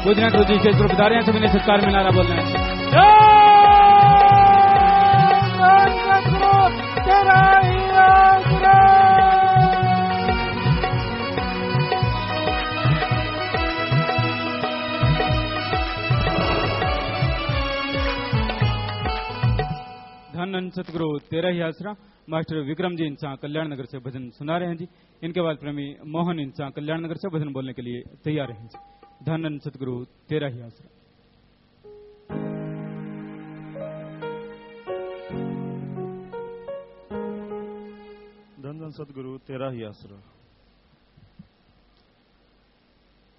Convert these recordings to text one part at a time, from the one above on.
पूजना गुरु जी के पधारे हैं, सभी ने सत्कार में नारा बोलना है। धन सतगुरु तेरा ही आसरा। मास्टर विक्रम जी इंसा कल्याण नगर से भजन सुना रहे हैं जी। इनके बाद प्रेमी मोहन इंसा कल्याण नगर से भजन बोलने के लिए तैयार हैं जी। धन सतगुरु तेरा ही आसरा। धन सतगुरु तेरा ही आसरा।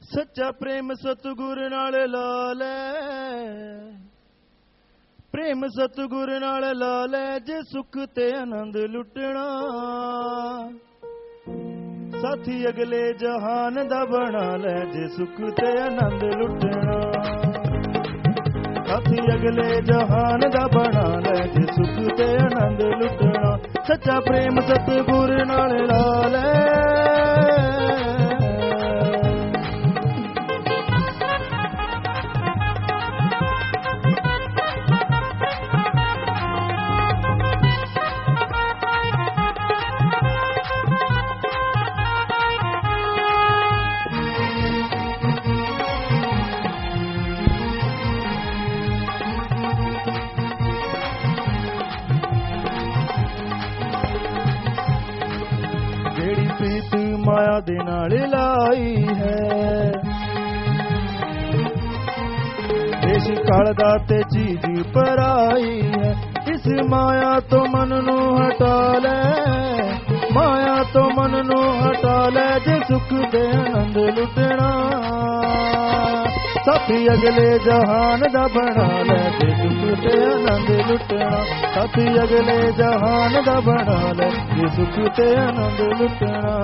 सच्चा प्रेम सतगुरु नाल ला ले, प्रेम सतगुरु नाल ला ले, जे सुख ते आनंद लुटना। साथी अगले जहान दा बना ले, जे सुख ते आनंद लुटना। साथी अगले जहान दा बना ले, जे सुख ते आनंद लुटना। सच्चा प्रेम सतगुरु नाल ला ले, माया दे नाल लाई है। देश काल दा ते चीज पराई है। इस माया तो मन नू हटा ले, माया तो मन नू हटा ले, जे सुख दे आनंद लुटना। साथी अगले जहान दा बना ले, जे सुख दे आनंद लुटना। साथी अगले जहान दा बना ले, जे सुख दे आनंद लुटना।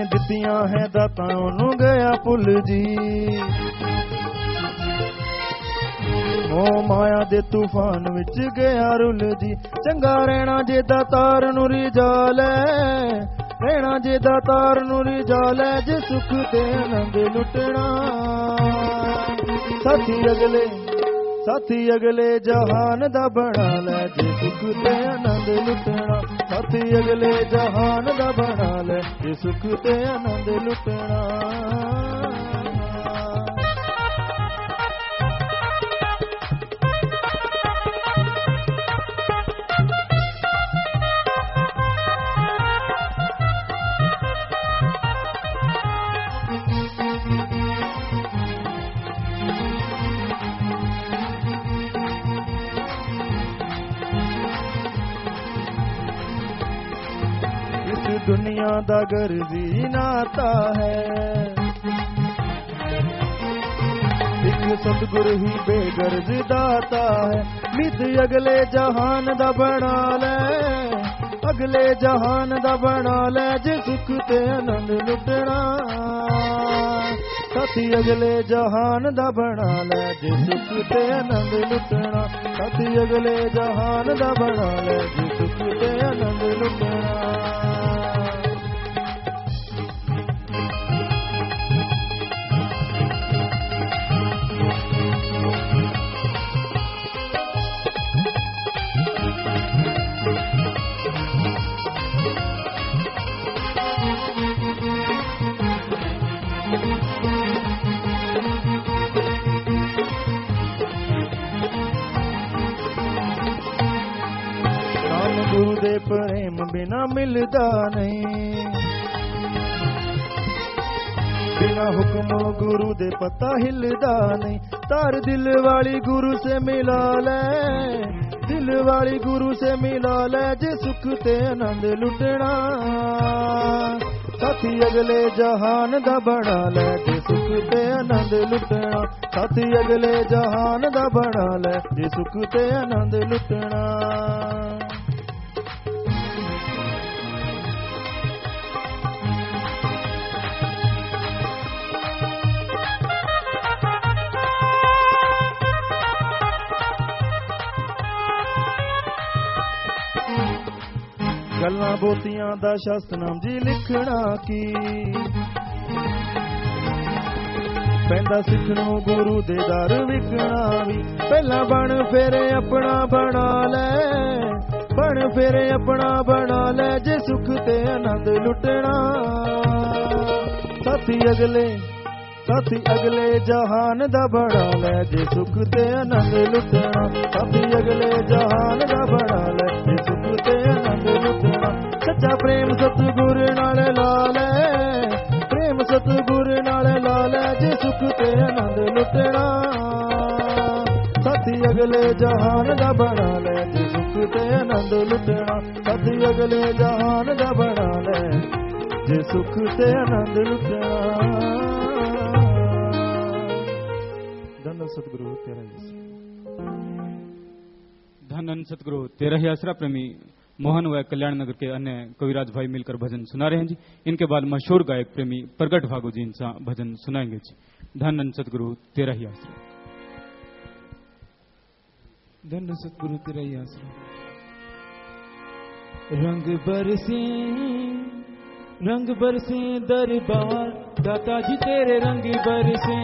दित्तियां है दातां ओनू गया भुल जी। ओ माया दे तूफान विच गया रुल जी। चंगा रहना जे दातार नू रिझा ले, रहना जे दातार नू रिझा ले, जे सुख ते आनंद लुटना। साथी अगले जहान दा बना ले, जे सुख ते आनंद लुटना। साथी अगले जहान दा बना ले, जे सुख ते आनंद लुटना। दुनिया दा गर्जी नाता है, एक सतगुरु ही बेगर्ज दाता है। मित अगले जहान दा बना ले, अगले जहान दा बना ले, जे सुख ते आनंद लुटना। साथी अगले जहान दा बना ले, जे सुख ते आनंद लुटना। साथी अगले जहान दा बना ले, जे सुख ते आनंद लुटना। गुरु दे प्रेम बिना मिलदा नहीं, बिना हुक्म गुरु दे पता हिलदा नहीं। तार दिल वाली गुरु से मिला ले, दिल वाली गुरु से मिला ले, जे सुख ते आनंद लुटना। साथी अगले जहान दा बना ले जे सुख ते आनंद लुटना साथी अगले जहान दा बना ले जे सुख ते आनंद लुटना गल्लां बोतियां दा शास्त्रनाम जी लिखना की पैंदा सिखणों गुरु दे दर विकना भी पहला बन फेरे अपना बना ले बन फेरे अपना बना ले जे सुख ते आनंद लुटना साथी अगले जहान दा बना ले जे सुख ते आनंद लुटना साथी अगले जहान दा बना ले जे सुख ते आनंद लुटना सच्चा प्रेम सतगुर नाल ला ले प्रेम सतगुर नाल ला ले जे सुख ते आनंद लुटना साथी अगले जहान दा बना ले जे सुख ते आनंद लुटना साथी अगले जहान दा बना ले जे सुख ते आनंद लुटना सतगुरु तेरा धन सतगुरु तेरा ही आसरा प्रेमी मोहन व कल्याण नगर के अन्य कविराज भाई मिलकर भजन सुना रहे हैं जी। इनके बाद मशहूर गायक प्रेमी प्रगट भागो जी इनसा भजन सुनाएंगे जी। धन सतगुरु तेरा ही आसरा धन सतगुरु तेरा ही आसरा रंग बरसे दरबार दाता जी तेरे रंग बरसे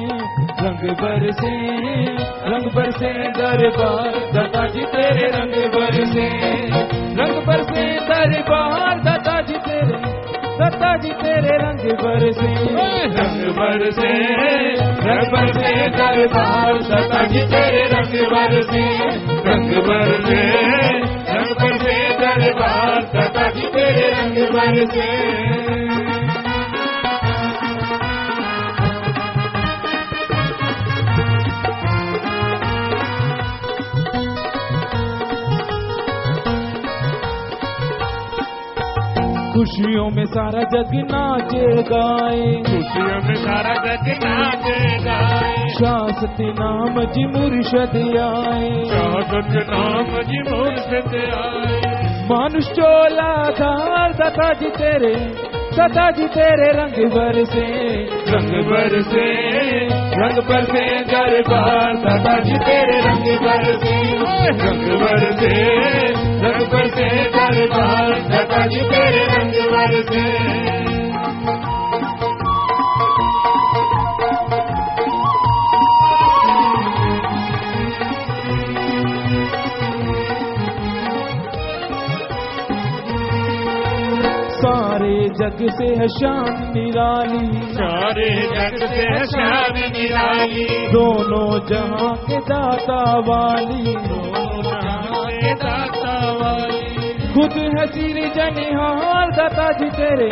दरबार दाता जी तेरे रंग बरसे दरबार दाता जी तेरे रंग बरसे दरबार दाता जी तेरे रंग बरसे दरबार दाता जी तेरे रंग बरसे खुशियों में सारा जग नाचे गाए शासत नाम जी मुर्शद आए मानुष चोला धार दाता जी तेरे रंग बरसे दरबार दाता जी तेरे रंग बरसे दरबार दाता जी तेरे रंग बरसे सारे जग से है शान निराली दोनों जहां के दाता वाली खुद है सिर जनिहार दाता जी तेरे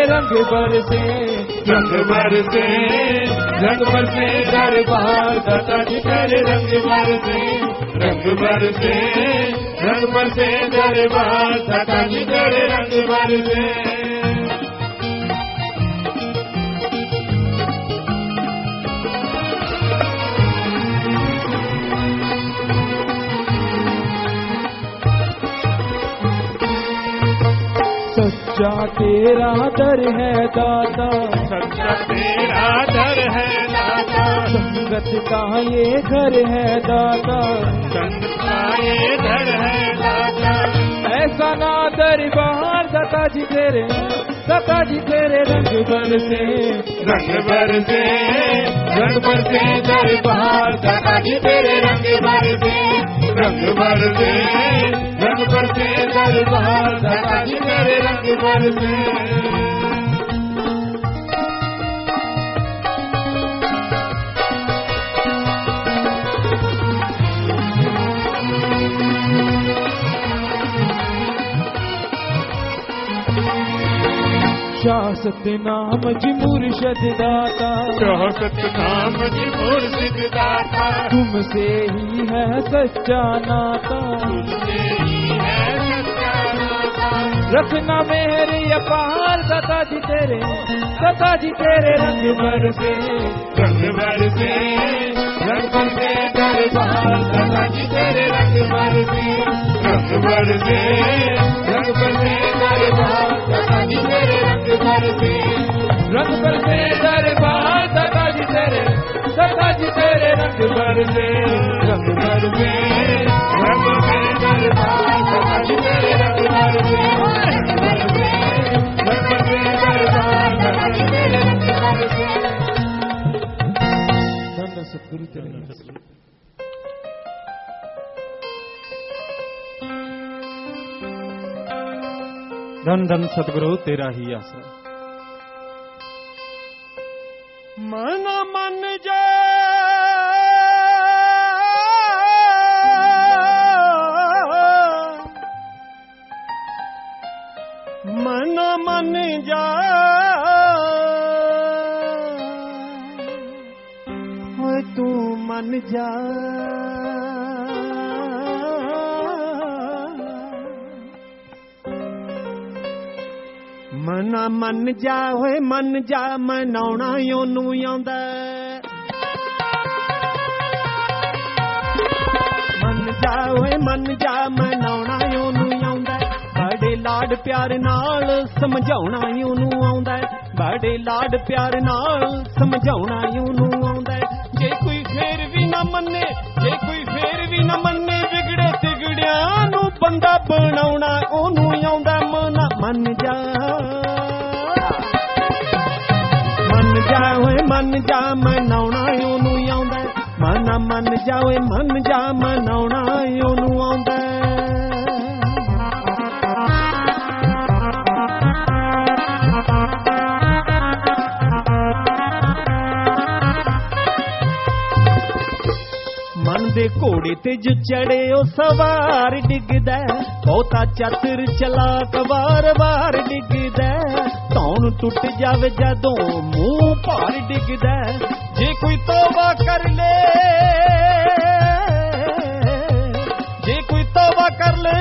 रंग बरसे दरबार दाता जी तेरे रंग बरसे दरबार दाता जी तेरे रंग बरसे सच्चा तेरा दर है दाता संगत का ये घर है दाता ऐसा ना दरबार दाता जी तेरे रंग बरसे दरबार दाता जी तेरे रंग बरसे दरबार दाता जी तेरे रंग बरसे शासत नाम जी मुर्शद दाता तुमसे ही है सच्चा नाता रखना मेहर अपार दाता जी तेरे रंग बरसे रंग बरसे रंग बरसे दरबार दाता जी तेरे रंग बरसे रंग बरसे रंग बरसे दरबार दाता जी तेरे रंग बरसे रंग बरसे दरबार दाता जी तेरे रंग बरसे रंग बरसे रंग बरसे दरबार दाता जी तेरे रंग बरसे रंग बरसे रंग बरसे दरबार दाता जी तेरे रंग बरसे। धन सतगुरु तेरे धन धन सतगुरु तेरा ही आसरा। मन मन जा मन मन जा होए तू मन जा मना मन जा होए मन जा मनाउणा ओनू आउंदा मन जा होए मन जा मनाउणा ओनू आउंदा बड़े लाड प्यार नाल समझाउणा ओनू आउंदा बड़े लाड प्यार नाल समझाउणा ओनू आउंदा जे कोई फेर भी ना मन्ने जे कोई फेर भी ना मन्ने बिगड़े तिगड़ियां नू बंदा बनाउणा ओनू आउंदा मना मन जा होए मन जा मनाउणा ओनू आउंदा मना मन जा होए मन जा मनाउणा ओनू आउंदा मन दे घोड़े ते जो चढ़े ओ सवार डिगदा बहुता चतुर चलाक वार वार डिगदा धौन टुट जावे जदों मुंह भार डिगदा जे कोई तौबा कर ले जे कोई तौबा कर ले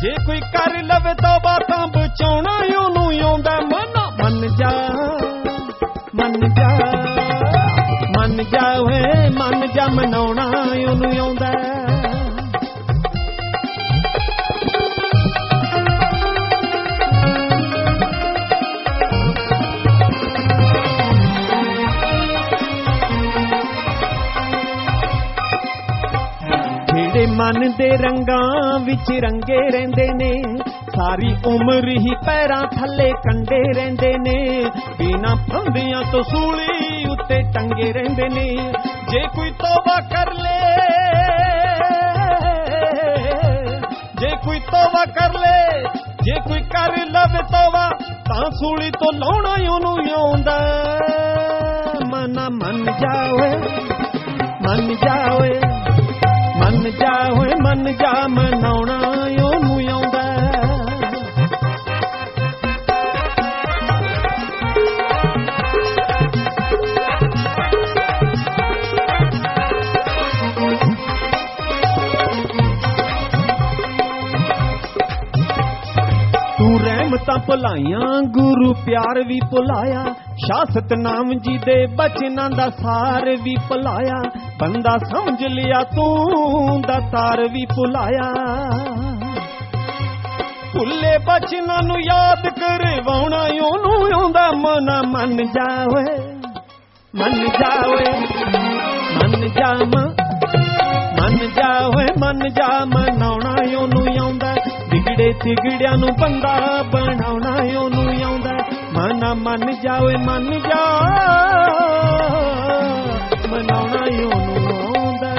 जे कोई कर लवे तौबा तां बचाउणा ओनू आउंदा मना मन जा मन जा मन जा होए मन जा मनाउणा ओनू आउंदा मन दे रंगां विच रंगे रहिंदे ने सारी उम्र ही पैरां थल्ले कंडे रहिंदे ने बिना फंदियां तो सूली उत्ते टंगे रहिंदे ने जे कोई तौबा कर ले जे कोई तौबा कर ले जे कोई कर लवे तौबा तां सूली तो लाउणा ओनू आउंदा मना मन जावे मन जावे मन जा होए मन जा मनाउणा ओनू आउंदा तू रहमतां भुलाइयां गुरु प्यार भी भुलाया शाह सतनाम जी दे बचनां दा सार भी भुलाया बंदा समझ लिया तू दातार भी भुलाया भुले बचनां नू याद करवाउणा ओनू आउंदा मना मन जावे मन जावे मन जा मन जावे मन जा मनाउणा ओनू आउंदा बिगड़े तिगड़ियां नू बंदा बनाउणा ओनू आउंदा मना मन जावे मन जा मनाउणा ओनू आउंदा।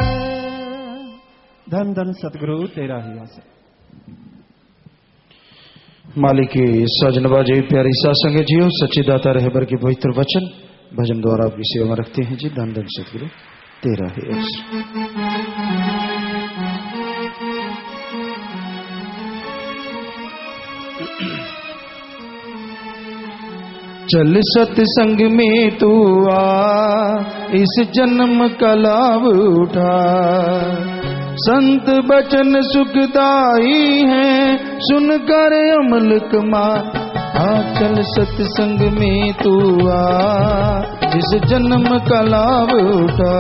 धन धन सतगुरु तेरा ही आसरा। मालिकी सजनबाजी प्यारी सासंग जियो सच्ची दाता रहबर के पवित्र वचन भजन द्वारा आपकी सेवा में रखते हैं जी। धन धन सतगुरु तेरा ही आसरा। चल सत्संग में तू आ इस जन्म का लाभ उठा संत बचन सुखदाई है, सुनकर अमल कमा। आ चल सत्संग में तू आ, जिस जन्म का लाभ उठा।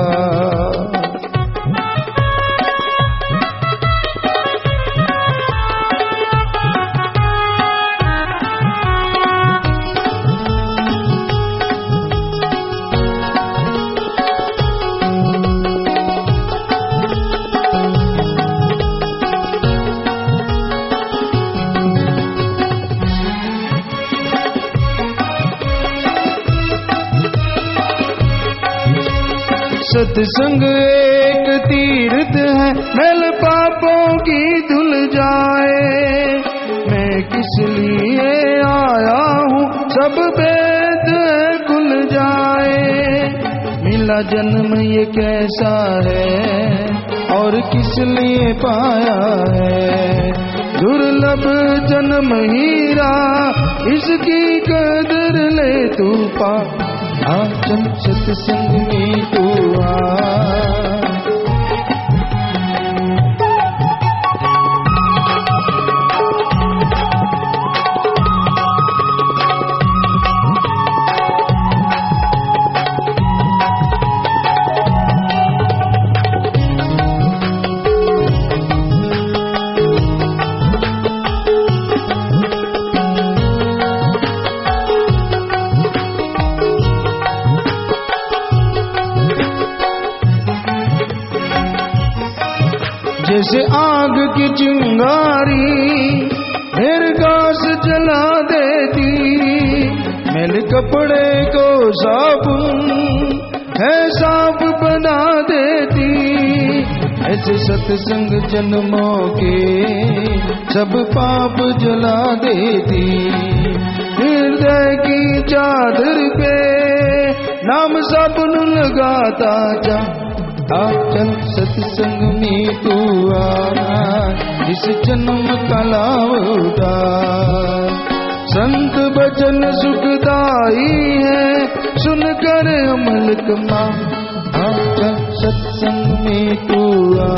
सत्संग एक तीर्थ है, मैल पापों की धुल जाए। मैं किस लिए आया हूँ, सब वेद खुल जाए। मिला जन्म ये कैसा है, और किस लिए पाया है। दुर्लभ जन्म हीरा, इसकी कदर ले तू पा। आ चल सत्संग में तू आ। जैसे आग की चिंगारी मेरे घास जला देती, मैल कपड़े को साबुन है साफ बना देती। ऐसे सत्संग जन्मों के सब पाप जला देती। हृदय की चादर पे नाम साबुन लगाता जा। आ चल सत्संग में तू आ, इस जन्म का लाभ उठा। संत बचन सुखदाई है, सुनकर अमल कमा। आ चल सत्संग में तू आ।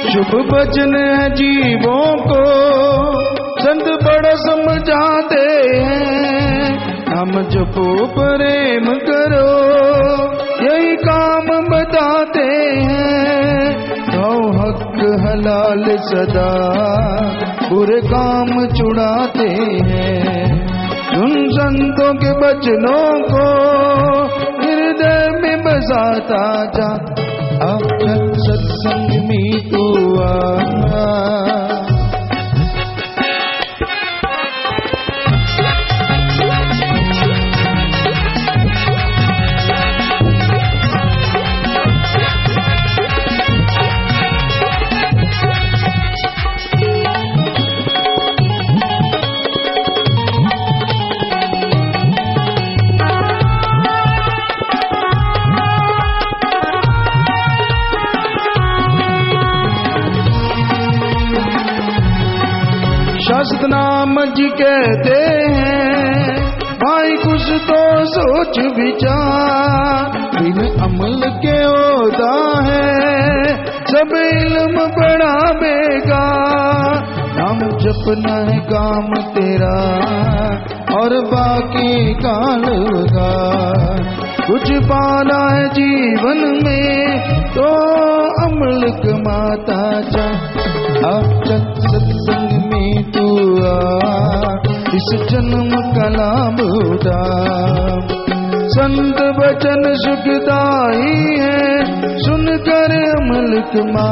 शुभ भजन है जीवों को, संत बड़ा समझाते हैं। हम जपो प्रेम करो, यही काम बताते हैं। तो हक हलाल सदा बुरे काम छुड़ाते हैं। उन संतों के बचनों को हृदय में बसाता जा। अब सत्संग में तू आ। शास्त्र नाम जी कहते हैं, भाई कुछ तो सोच विचार। बिन अमल के होता है सब इल्म बड़ा बेकार। नाम जपना है काम तेरा, और बाकी काल का। कुछ पाना है जीवन में तो अमल कमाता जा। चल सत्संग में तू आ, इस जन्म का लाभ उठा। संत वचन सुखदाई है, सुनकर अमल कमा।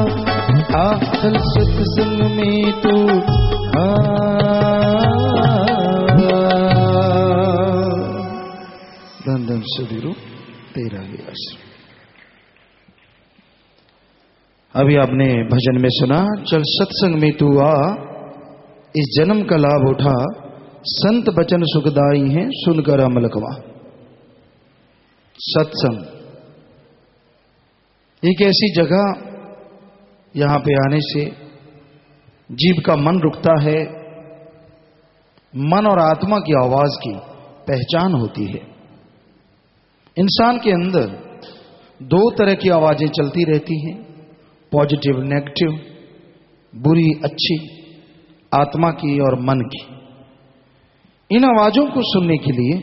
आ चल सत्संग में तू आ। धन धन सदगुरु तेरा ही आश्रय। अभी आपने भजन में सुना, चल सत्संग में तू आ, इस जन्म का लाभ उठा, संत बचन सुखदाई हैं, सुनकर अमल कमा। सत्संग एक ऐसी जगह, यहां पे आने से जीव का मन रुकता है, मन और आत्मा की आवाज की पहचान होती है। इंसान के अंदर दो तरह की आवाजें चलती रहती हैं, पॉजिटिव नेगेटिव, बुरी अच्छी, आत्मा की और मन की। इन आवाजों को सुनने के लिए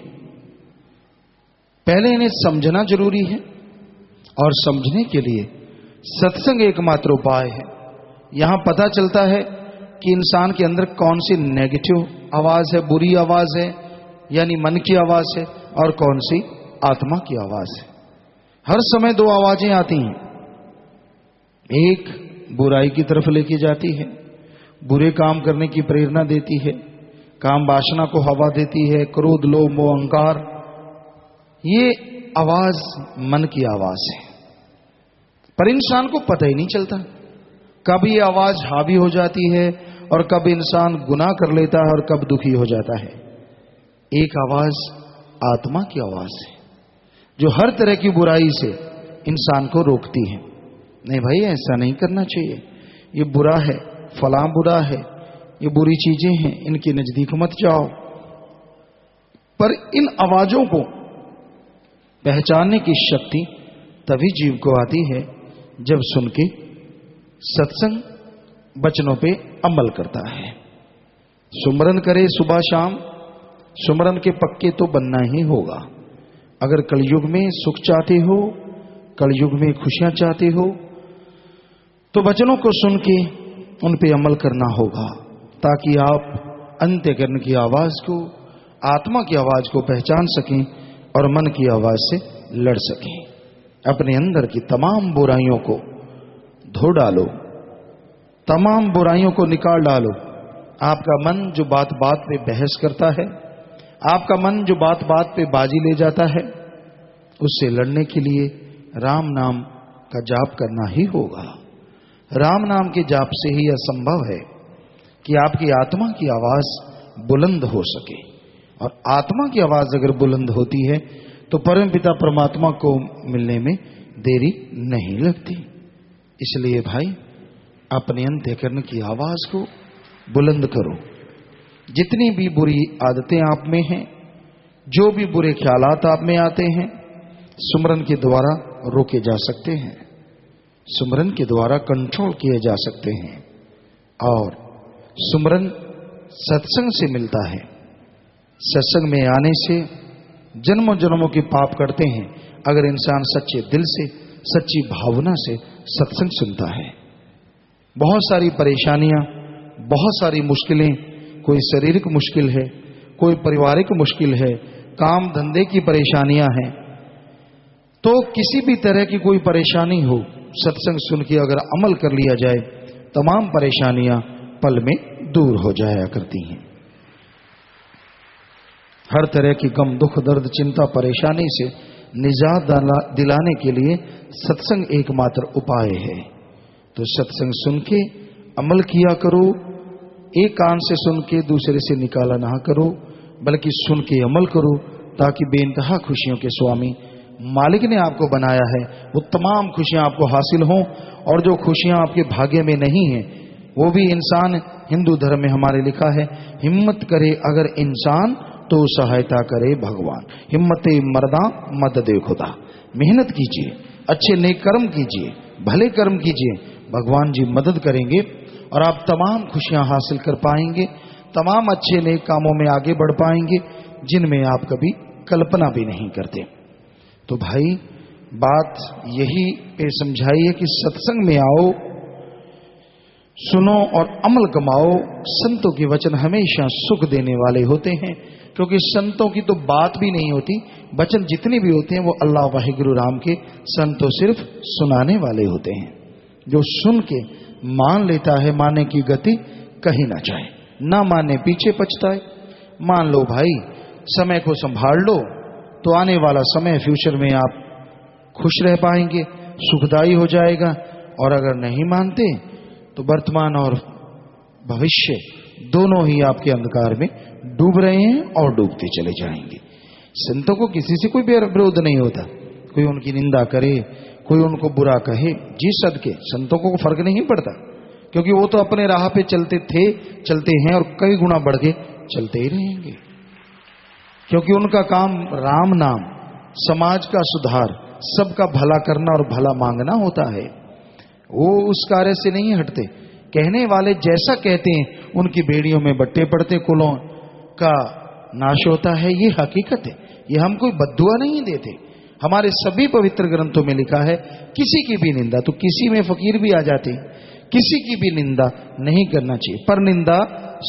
पहले इन्हें समझना जरूरी है, और समझने के लिए सत्संग एकमात्र उपाय है। यहां पता चलता है कि इंसान के अंदर कौन सी नेगेटिव आवाज है, बुरी आवाज है, यानी मन की आवाज है, और कौन सी आत्मा की आवाज है। हर समय दो आवाजें आती हैं, एक बुराई की तरफ लेके जाती है, बुरे काम करने की प्रेरणा देती है, काम वासना को हवा देती है, क्रोध लोभ मोह अहंकार, ये आवाज मन की आवाज है। पर इंसान को पता ही नहीं चलता कब ये आवाज हावी हो जाती है और कब इंसान गुनाह कर लेता है और कब दुखी हो जाता है। एक आवाज आत्मा की आवाज है जो हर तरह की बुराई से इंसान को रोकती है। नहीं भाई, ऐसा नहीं करना चाहिए, ये बुरा है, फलां बुरा है, ये बुरी चीजें हैं, इनके नजदीक मत जाओ। पर इन आवाजों को पहचानने की शक्ति तभी जीव को आती है जब सुन के सत्संग वचनों पे अमल करता है। सुमरन करे सुबह शाम, सुमरन के पक्के तो बनना ही होगा। अगर कलयुग में सुख चाहते हो, कलयुग में खुशियां चाहते हो, तो वचनों को सुन के उन पे अमल करना होगा, ताकि आप अंतःकरण की आवाज को, आत्मा की आवाज को पहचान सकें और मन की आवाज से लड़ सकें। अपने अंदर की तमाम बुराइयों को धो डालो, तमाम बुराइयों को निकाल डालो। आपका मन जो बात बात पे बहस करता है, आपका मन जो बात बात पे बाजी ले जाता है, उससे लड़ने के लिए राम नाम का जाप करना ही होगा। राम नाम के जाप से ही यह संभव है कि आपकी आत्मा की आवाज बुलंद हो सके, और आत्मा की आवाज अगर बुलंद होती है तो परमपिता परमात्मा को मिलने में देरी नहीं लगती। इसलिए भाई, अपने अंतःकरण की आवाज को बुलंद करो। जितनी भी बुरी आदतें आप में हैं, जो भी बुरे ख्यालात आप में आते हैं, सुमरन के द्वारा रोके जा सकते हैं, सुमरन के द्वारा कंट्रोल किए जा सकते हैं। और सुमरन सत्संग से मिलता है। सत्संग में आने से जन्मों जन्मों के पाप करते हैं अगर इंसान सच्चे दिल से, सच्ची भावना से सत्संग सुनता है। बहुत सारी परेशानियां, बहुत सारी मुश्किलें, कोई शारीरिक मुश्किल है, कोई पारिवारिक मुश्किल है, काम धंधे की परेशानियां हैं, तो किसी भी तरह की कोई परेशानी हो, सत्संग सुन के अगर अमल कर लिया जाए, तमाम परेशानियां पल में दूर हो जाया करती हैं। हर तरह की गम दुख दर्द चिंता परेशानी से निजात दिलाने के लिए सत्संग एकमात्र उपाय है। तो सत्संग सुन के अमल किया करो। एक कान से सुन के दूसरे से निकाला ना करो, बल्कि सुन के अमल करो, ताकि बेइंतहा खुशियों के स्वामी मालिक ने आपको बनाया है वो तमाम खुशियां आपको हासिल हों। और जो खुशियां आपके भाग्य में नहीं है, वो भी इंसान, हिंदू धर्म में हमारे लिखा है, हिम्मत करे अगर इंसान तो सहायता करे भगवान। हिम्मते मर्दा मदद खुदा। मेहनत कीजिए, अच्छे नेक कर्म कीजिए, भले कर्म कीजिए, भगवान जी मदद करेंगे और आप तमाम खुशियां हासिल कर पाएंगे, तमाम अच्छे नेक कामों में आगे बढ़ पाएंगे जिनमें आप कभी कल्पना भी नहीं करते। तो भाई, बात यही पे समझाई है कि सत्संग में आओ, सुनो और अमल कमाओ। संतों के वचन हमेशा सुख देने वाले होते हैं, क्योंकि संतों की तो बात भी नहीं होती, वचन जितने भी होते हैं वो अल्लाह वाहिगुरु राम के, संतों सिर्फ सुनाने वाले होते हैं। जो सुन के मान लेता है, माने की गति कहीं ना जाए, ना माने पीछे पछताए। मान लो भाई, समय को संभाल लो तो आने वाला समय, फ्यूचर में आप खुश रह पाएंगे, सुखदायी हो जाएगा और अगर नहीं मानते तो वर्तमान और भविष्य दोनों ही आपके अंधकार में डूब रहे हैं और डूबते चले जाएंगे। संतों को किसी से कोई विरोध नहीं होता, कोई उनकी निंदा करे, कोई उनको बुरा कहे, जी सदके संतों को फर्क नहीं पड़ता, क्योंकि वो तो अपने राह पे चलते थे, चलते हैं और कई गुना बढ़ के चलते ही रहेंगे, क्योंकि उनका काम राम नाम, समाज का सुधार, सबका भला करना और भला मांगना होता है। वो उस कार्य से नहीं हटते। कहने वाले जैसा कहते हैं उनकी बेड़ियों में बट्टे पड़ते, कुलों का नाश होता है, ये हकीकत है। ये हम कोई बद्दुआ नहीं देते। हमारे सभी पवित्र ग्रंथों में लिखा है किसी की भी निंदा, तो किसी में फकीर भी आ जाते हैं, किसी की भी निंदा नहीं करना चाहिए। पर निंदा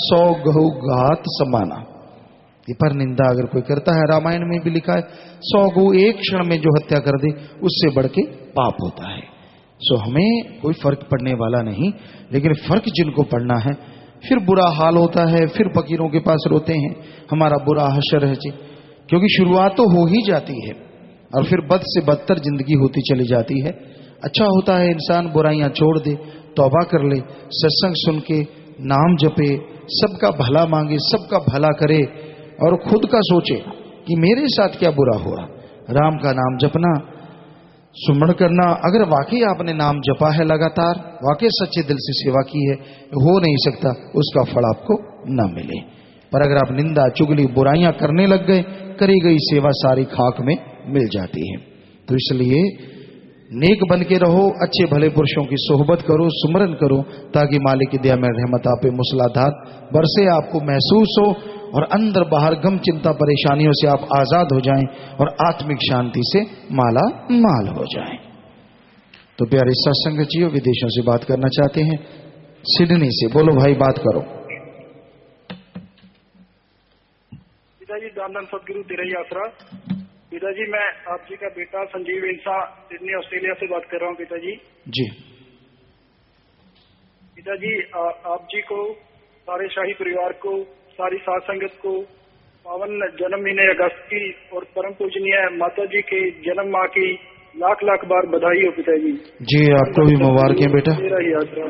100 गहु घात समाना। ये पर निंदा अगर कोई करता है, रामायण में भी लिखा है 100 गौ एक क्षण में जो हत्या कर दे उससे बढ़ के पाप होता है। सो हमें कोई फर्क पड़ने वाला नहीं, लेकिन फर्क जिनको पड़ना है, फिर बुरा हाल होता है, फिर फकीरों के पास रोते हैं हमारा बुरा हशर है जी, क्योंकि शुरुआत तो हो ही जाती है और फिर बद से बदतर जिंदगी होती चली जाती है। अच्छा होता है इंसान बुराइयां छोड़ दे, तौबा कर ले, सत्संग सुन के नाम जपे, सबका भला मांगे, सबका भला करे और खुद का सोचे कि मेरे साथ क्या बुरा हुआ। राम का नाम जपना, सुमरण करना। अगर वाकई आपने नाम जपा है लगातार, वाकई सच्चे दिल से सेवा की है, हो नहीं सकता उसका फल आपको न मिले। पर अगर आप निंदा चुगली बुराइयां करने लग गए, करी गई सेवा सारी खाक में मिल जाती है। तो इसलिए नेक बन के रहो, अच्छे भले पुरुषों की सोहबत करो, सुमरन करो, ताकि मालिक की दया में रहमत आप पे मूसलाधार बरसे, आपको महसूस हो और अंदर बाहर गम चिंता परेशानियों से आप आजाद हो जाएं और आत्मिक शांति से माला माल हो जाएं। तो प्यारे सत्संग जियो, विदेशों से बात करना चाहते हैं, सिडनी से, बोलो भाई बात करो। पिताजी दानंद सदगुरु तेरा आसरा। पिताजी मैं आप जी का बेटा संजीव इंसा सिडनी ऑस्ट्रेलिया से बात कर रहा हूँ पिताजी। जी पिताजी आप जी को, सारे शाही परिवार को, सारी साध संगत को पावन जन्म महीने अगस्त की और परम पूजनीय माता जी के जन्म माह की लाख लाख बार बधाई हो पिताजी। जी आपको भी मुबारक है बेटा। तेरा ही आसरा।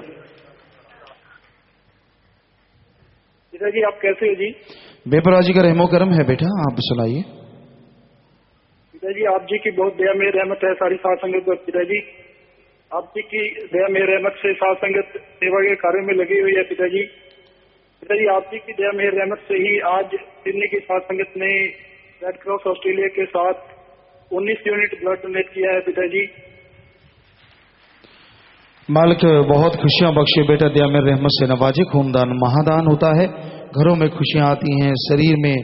पिताजी आप कैसे हो जी? बेपरा जी का रहमो करम है बेटा, आप सुनाइए। पिताजी आप जी की बहुत दया मेहर रहमत है सारी साध संगत पर। पिताजी आप जी की दया मेहर रहमत से साध संगत सेवा के कार्यों में लगी हुई है पिताजी। पिताजी आप जी की दया मेहर रहमत से ही आज सिडनी की साध संगत ने रेड क्रॉस ऑस्ट्रेलिया के साथ 19 यूनिट ब्लड डोनेट किया है पिताजी। मालिक बहुत खुशियां बख्शे बेटा, दया में रहमत से नवाजे। खूनदान महादान होता है, घरों में खुशियां आती हैं, शरीर में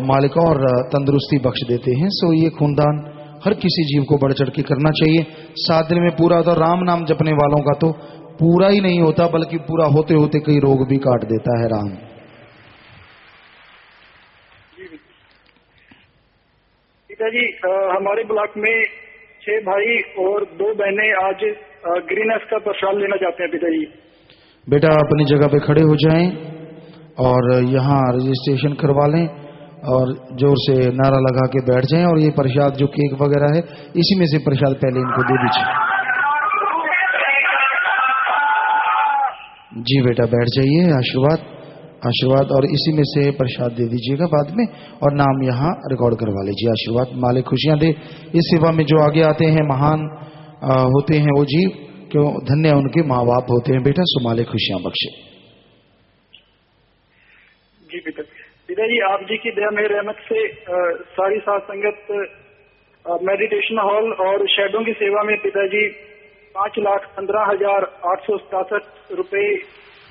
मालिक और तंदुरुस्ती बख्श देते हैं। सो ये खूनदान हर किसी जीव को बढ़ चढ़ के करना चाहिए। 7 दिन में पूरा होता। राम नाम जपने वालों का तो पूरा ही नहीं होता, बल्कि पूरा होते होते कई रोग भी काट देता है राम। पिताजी हमारे ब्लॉक में 6 भाई और 2 बहनें आज ग्रीनस का प्रसाद लेना चाहते हैं पिताजी। बेटा अपनी जगह पे खड़े हो जाएं और यहाँ रजिस्ट्रेशन करवा लें और जोर से नारा लगा के बैठ जाएं, और ये प्रसाद जो केक वगैरह है इसी में से प्रसाद पहले इनको दे दीजिए। जी बेटा बैठ जाइए, आशीर्वाद आशीर्वाद, और इसी में से प्रसाद दे दीजिएगा बाद में, और नाम यहाँ रिकॉर्ड करवा लीजिए। आशीर्वाद मालिक खुशियां दे। इस सेवा में जो आगे आते हैं महान होते हैं वो जीव, क्यों धन्य उनके माँ बाप होते हैं बेटा। सो मालिक खुशियां बख्शे। जी पिताजी आप जी की दया मेहर रहमत से सारी साध संगत मेडिटेशन हॉल और शेडों की सेवा में पिताजी 5,15,867 रुपए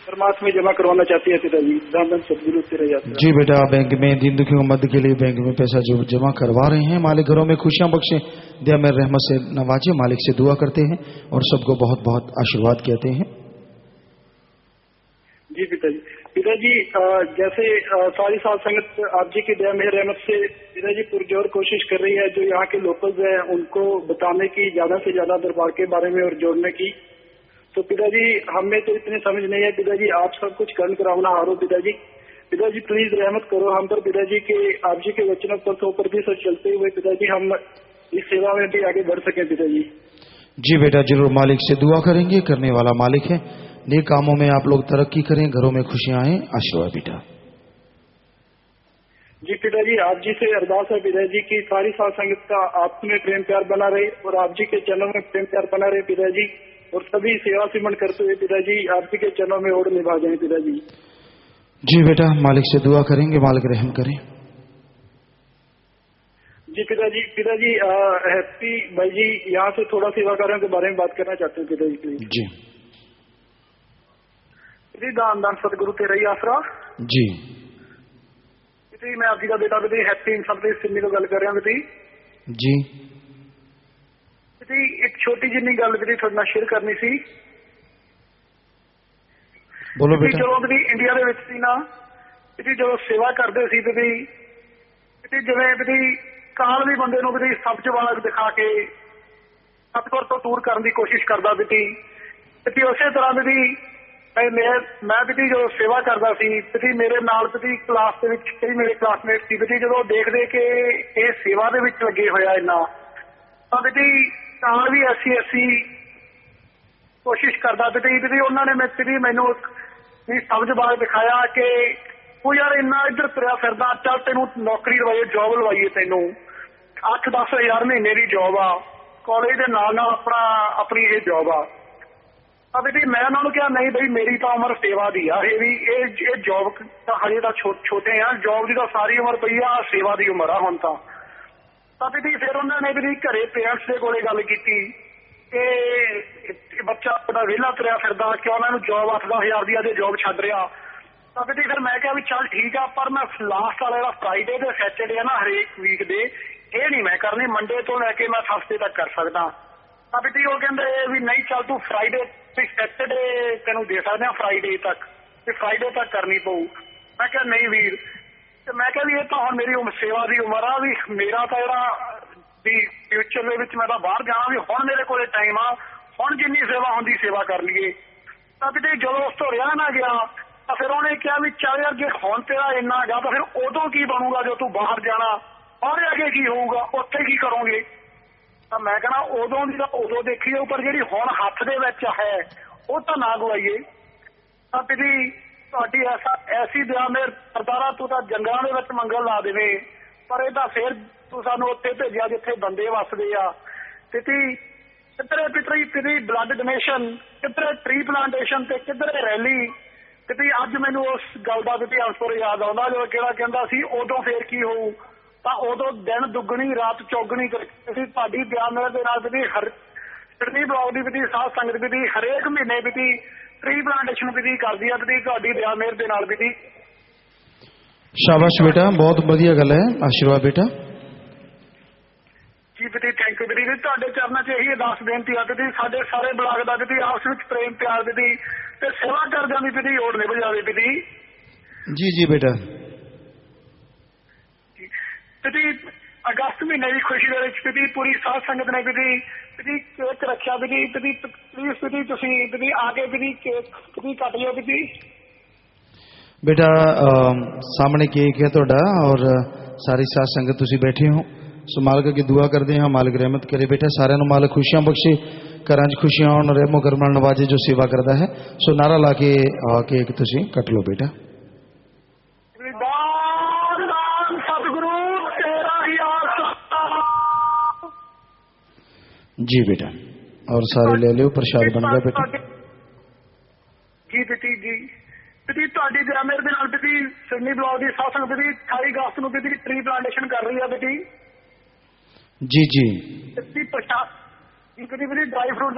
परमात्मा में जमा करवाना चाहती है पिताजी। धन्यवाद सदगुरु तेरा यात्रा। जी बेटा बैंक में दीन दुखियों की मदद के लिए बैंक में पैसा जो जमा करवा रहे हैं, मालिक घरों में खुशियां बख्शे, दया में रहमत से नवाजे। मालिक से दुआ करते हैं और सबको बहुत बहुत आशीर्वाद कहते हैं। जी पिताजी जैसे सारी साध संगत आप जी की दया मेहर रहमत से पिताजी पुरजोर कोशिश कर रही है, जो यहाँ के लोकल्स हैं उनको बताने की, ज्यादा से ज्यादा दरबार के बारे में और जोड़ने की। तो पिताजी हमें तो इतनी समझ नहीं है पिताजी, आप सब कुछ कर्ण करावना हारो पिताजी। पिताजी प्लीज रहमत करो हम पर पिताजी के, आप जी के वचनों पर 100% चलते हुए पिताजी हम इस सेवा में भी आगे बढ़ सके पिताजी। जी बेटा जरूर मालिक से दुआ करेंगे, करने वाला मालिक है। नेक कामों में आप लोग तरक्की करें, घरों में खुशियां आए। आशीर्वाद बेटा। जी पिताजी, आप जी से अरदास है पिताजी की सारी साथ संगत का आप में प्रेम प्यार बना रहे और आप जी के चरणों में प्रेम प्यार बना रहे पिताजी, और सभी सेवा सिमरण करते हुए पिताजी आप जी के चरणों में ओर निभा जाए पिताजी। जी बेटा मालिक से दुआ करेंगे, मालिक रहम करें। जी पिताजी, हैप्पी भाई जी यहाँ से थोड़ा सेवा कार्यों के बारे में बात करना चाहते हैं पिताजी प्लीज। जी दान दान सतगुरु तेरा ही आसरा। जी जी मैं आप जी का बेटा बेटी हैप्पी सबसे सिन्नी को गल कर रहा बेटी जी जी। एक छोटी जिन्नी गल बेटी थोड़े नाल शेयर करनी सी। बोलो बेटा। चलो बेटी इंडिया दे विच सी ना बेटी जो सेवा करते सी बेटी जिवें बेटी काल भी बंदे नूं बेटी सब्ज वाला दिखा के सतगुर तो दूर करने की कोशिश करता बेटी उसे तरह बेटी मैं बेटी जो सेवा करता सी बेटी मेरे नाल बेटी क्लास दे विच कई मेरे क्लासमेट सी बेटी जो देखते कि ये सेवा दे विच लगे होया इन्ना तां बेटी काल भी ऐसी कोशिश करता बेटी उन्होंने मैनू सब्ज बाग दिखाया कि तू यार इन्ना इधर तुरया फिरदा, चल तेनू नौकरी लवाइए, जॉब लवाइए, तेनू 8-10 हज़ार महीने की जॉब आ, कॉलेज के नाल अपनी ये जॉब आ। बेटी मैं उन्होंने कहा नहीं बई मेरी तो उम्र सेवा की आ, ये जॉब हजे तो छोटे आ, जॉब की तो सारी उम्र पई आ, सेवा की उम्र आ हुण तां। बेटी फिर उन्होंने बेटी घरे पेरेंट्स के कोले गल की कि बच्चा बड़ा वेला तुरया फिरदा, क्यों मैं जॉब 8-10 हज़ार की अजे जॉब छड्ड रहा। तो बेटी फिर मैं कहा भी चल ठीक आ, पर मैं लास्ट वाला फ्राइडे ते सैटरडे है ना हरेक वीक दे ये नहीं मैं करनी, मंडे तो लैके मैं थर्सडे तक कर सकदा। तो बेटी वो कहते भी नहीं चल तू फ्राइडे सैटरडे तेनू दे सकते हैं फ्राइडे तक, फ्राइडे तक करनी पऊ। मैं क्या नहीं वीर, मैं क्या भी ये तो हम मेरी सेवा की उम्र आ, भी मेरा तो जरा भी फ्यूचर के मैं तो बाहर जाना, भी हुण मेरे को टाइम आ, हुण जिन्नी सेवा होंदी सेवा कर लीए। तो बेटी जो उस तो रहा ना गया तो फिर उन्हें कहा भी चल यार जे हुण तेरा इन्ना गया तो फिर उदों की बनूगा जो तू बाहर जाना, और आगे की होऊगा, उत्थे की करोगे। तो मैं कहना उदों की उदों देखी जाऊ, पर जी हुण हथ दे विच है वो तो ना गवाइए। तो बेटी तुहाडी ऐसी दया मेर सरदारा, तू तो जंगलों के विच मंगल ला देवे, पर यह फिर तू सानू उत्थे भेजिया जिथे बंदे वसदे आ। बेटी किधरे पितरी ब्लड डोनेशन, किधरे ट्री प्लांटेशन ते किधरे रैली। बेटी अज मैनू उस गल का बेटी अंसर याद आता जो कहता सी उदों फिर की होऊ, तो उदों दिन दुगनी रात चौगनी करके तुहाडी दया मेहर दे नाल बेटी सिडनी ब्लॉक की बेटी साध संगत बेटी हरेक महीने बेटी ट्री प्लांटेशन बेटी करदी है बेटी तुहाडी दया मेहर दे नाल बेटी। शाबाश बेटा, बहुत बढ़िया गल है। आशीर्वाद बेटा जी बेटी, थैंक यू बेटी। तुहाडे चरणों च यही अरदास बेनती है बेटी साडे सारे ब्लॉक दा बेटी आपस में प्रेम प्यार बेटी ते सेवा करदे दी बेटी होर निभ जावे बेटी। जी जी बेटा। बेटी अगस्त महीने की खुशी दे विच बेटी पूरी साध संगत ने बेटी केक रखा बेटी प्लीज बेटी तुसीं बेटी आके बेटी केक बेटी कट लियो बेटी। बेटा सामने केक है तुहाडा और सारी साध संगत तुसीं बैठे हो, सो मालिक की दुआ करते हैं मालिक रहमत करे बेटा, सारे नूं मालिक खुशियां बख्शे, घरां च खुशियां आउण, रहमो करम नाल नवाजे जो सेवा करता है। सो नारा ला के केक तुसीं कट लो बेटा। सतगुरु तेरा ही आसरा। जी बेटा, और सारे ले लियो, प्रसाद बन गया बेटा। जी बेटी जी बेटी तुहाडी दया मेहर दे नाल बेटी सिडनी ब्लॉक की साध संगत बेटी 28 अगस्त नूं बेटी ट्री प्लांटेशन कर रही है बेटी। जी जी बेटी प्रसाद बेटी ड्राई फ्रूट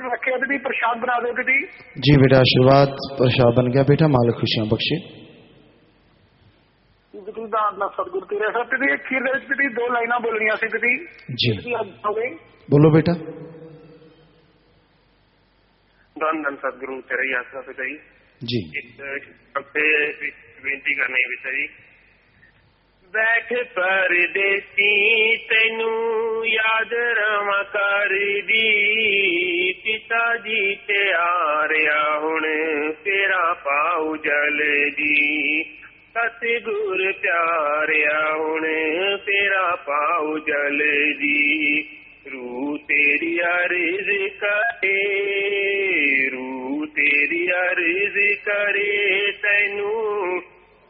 रखे बेटी प्रसाद बना दो बेटी। जी बेटा, आशीर्वाद प्रसाद बन गया बेटा, मालिक खुशियां बख्शे। बेटी दान सतगुरु तेरे सर बेटी खीर दे विच बेटी 2 लाइनां बोलनियां सी बेटी। जी बोलो बेटा। धन धन सतगुरु तेरा ही आसरा पिता जी। सबसे बेनती करनी है पिता जी, बैठ परदेसी तेनू याद रवा कर दी, पिता जी ते आ रहा हुण तेरा पाऊ जल दी, सतगुर प्यारिया हुण तेरा पाऊ जल दी, रू तेरी अर्ज करे, रूह तेरी अर्ज करे, तैनू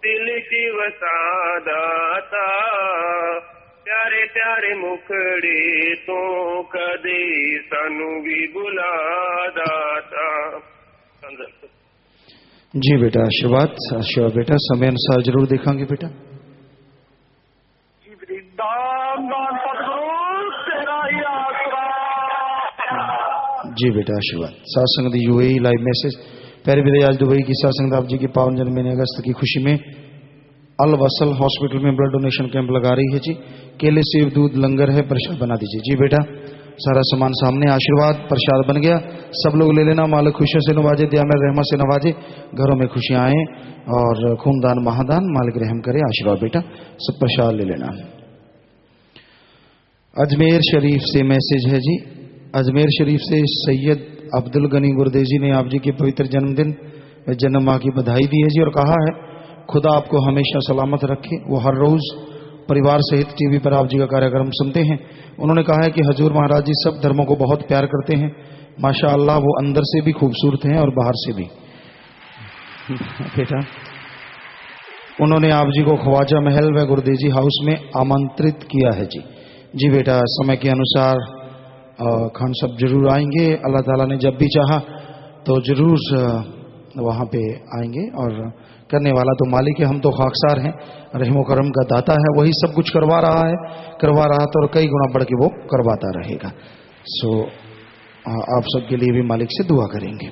दिल च वसा दाता, प्यारे प्यारे मुखड़े तो कदे सानू भी बुला दाता। जी बेटा, आशीर्वाद आशीर्वाद बेटा, समय अनुसार जरूर देखेंगे बेटा। जी बेटा, आशीर्वाद। सात्संग यूएई लाइव मैसेज। प्यारे विदय, आज दुबई की सात्संग आप जी की पावन जन्मदिन अगस्त की खुशी में अल वसल हॉस्पिटल में ब्लड डोनेशन कैंप लगा रही है जी। केले सेब दूध लंगर है, प्रसाद बना दीजिए। जी बेटा, सारा सामान सामने, आशीर्वाद प्रसाद बन गया, सब लोग ले लेना। मालिक खुशियों से नवाजे, दया में रहमत से नवाजे, घरों में खुशियां आए और खूनदान महादान मालिक रहम करे। आशीर्वाद बेटा, सब प्रसाद ले लेना। अजमेर शरीफ से मैसेज है जी। अजमेर शरीफ से सैयद अब्दुल गनी गुरदेजी ने आप जी के पवित्र जन्मदिन जन्म माह की बधाई दी है जी और कहा है खुदा आपको हमेशा सलामत रखे। वो हर रोज परिवार सहित टीवी पर आप जी का कार्यक्रम सुनते हैं। उन्होंने कहा है कि हजूर महाराज जी सब धर्मों को बहुत प्यार करते हैं। माशाअल्लाह, वो अंदर से भी खूबसूरत हैं और बाहर से भी। बेटा, उन्होंने आप जी को ख्वाजा महल व गुरदेजी हाउस में आमंत्रित किया है जी। जी बेटा, समय के अनुसार खान साहब जरूर आएंगे। अल्लाह ताला ने जब भी चाहा तो जरूर वहाँ पे आएंगे और करने वाला तो मालिक है, हम तो खाकसार हैं। रहमो करम का दाता है, वही सब कुछ करवा रहा है, करवा रहा था और कई गुना बढ़ के वो करवाता रहेगा। सो आप सबके लिए भी मालिक से दुआ करेंगे।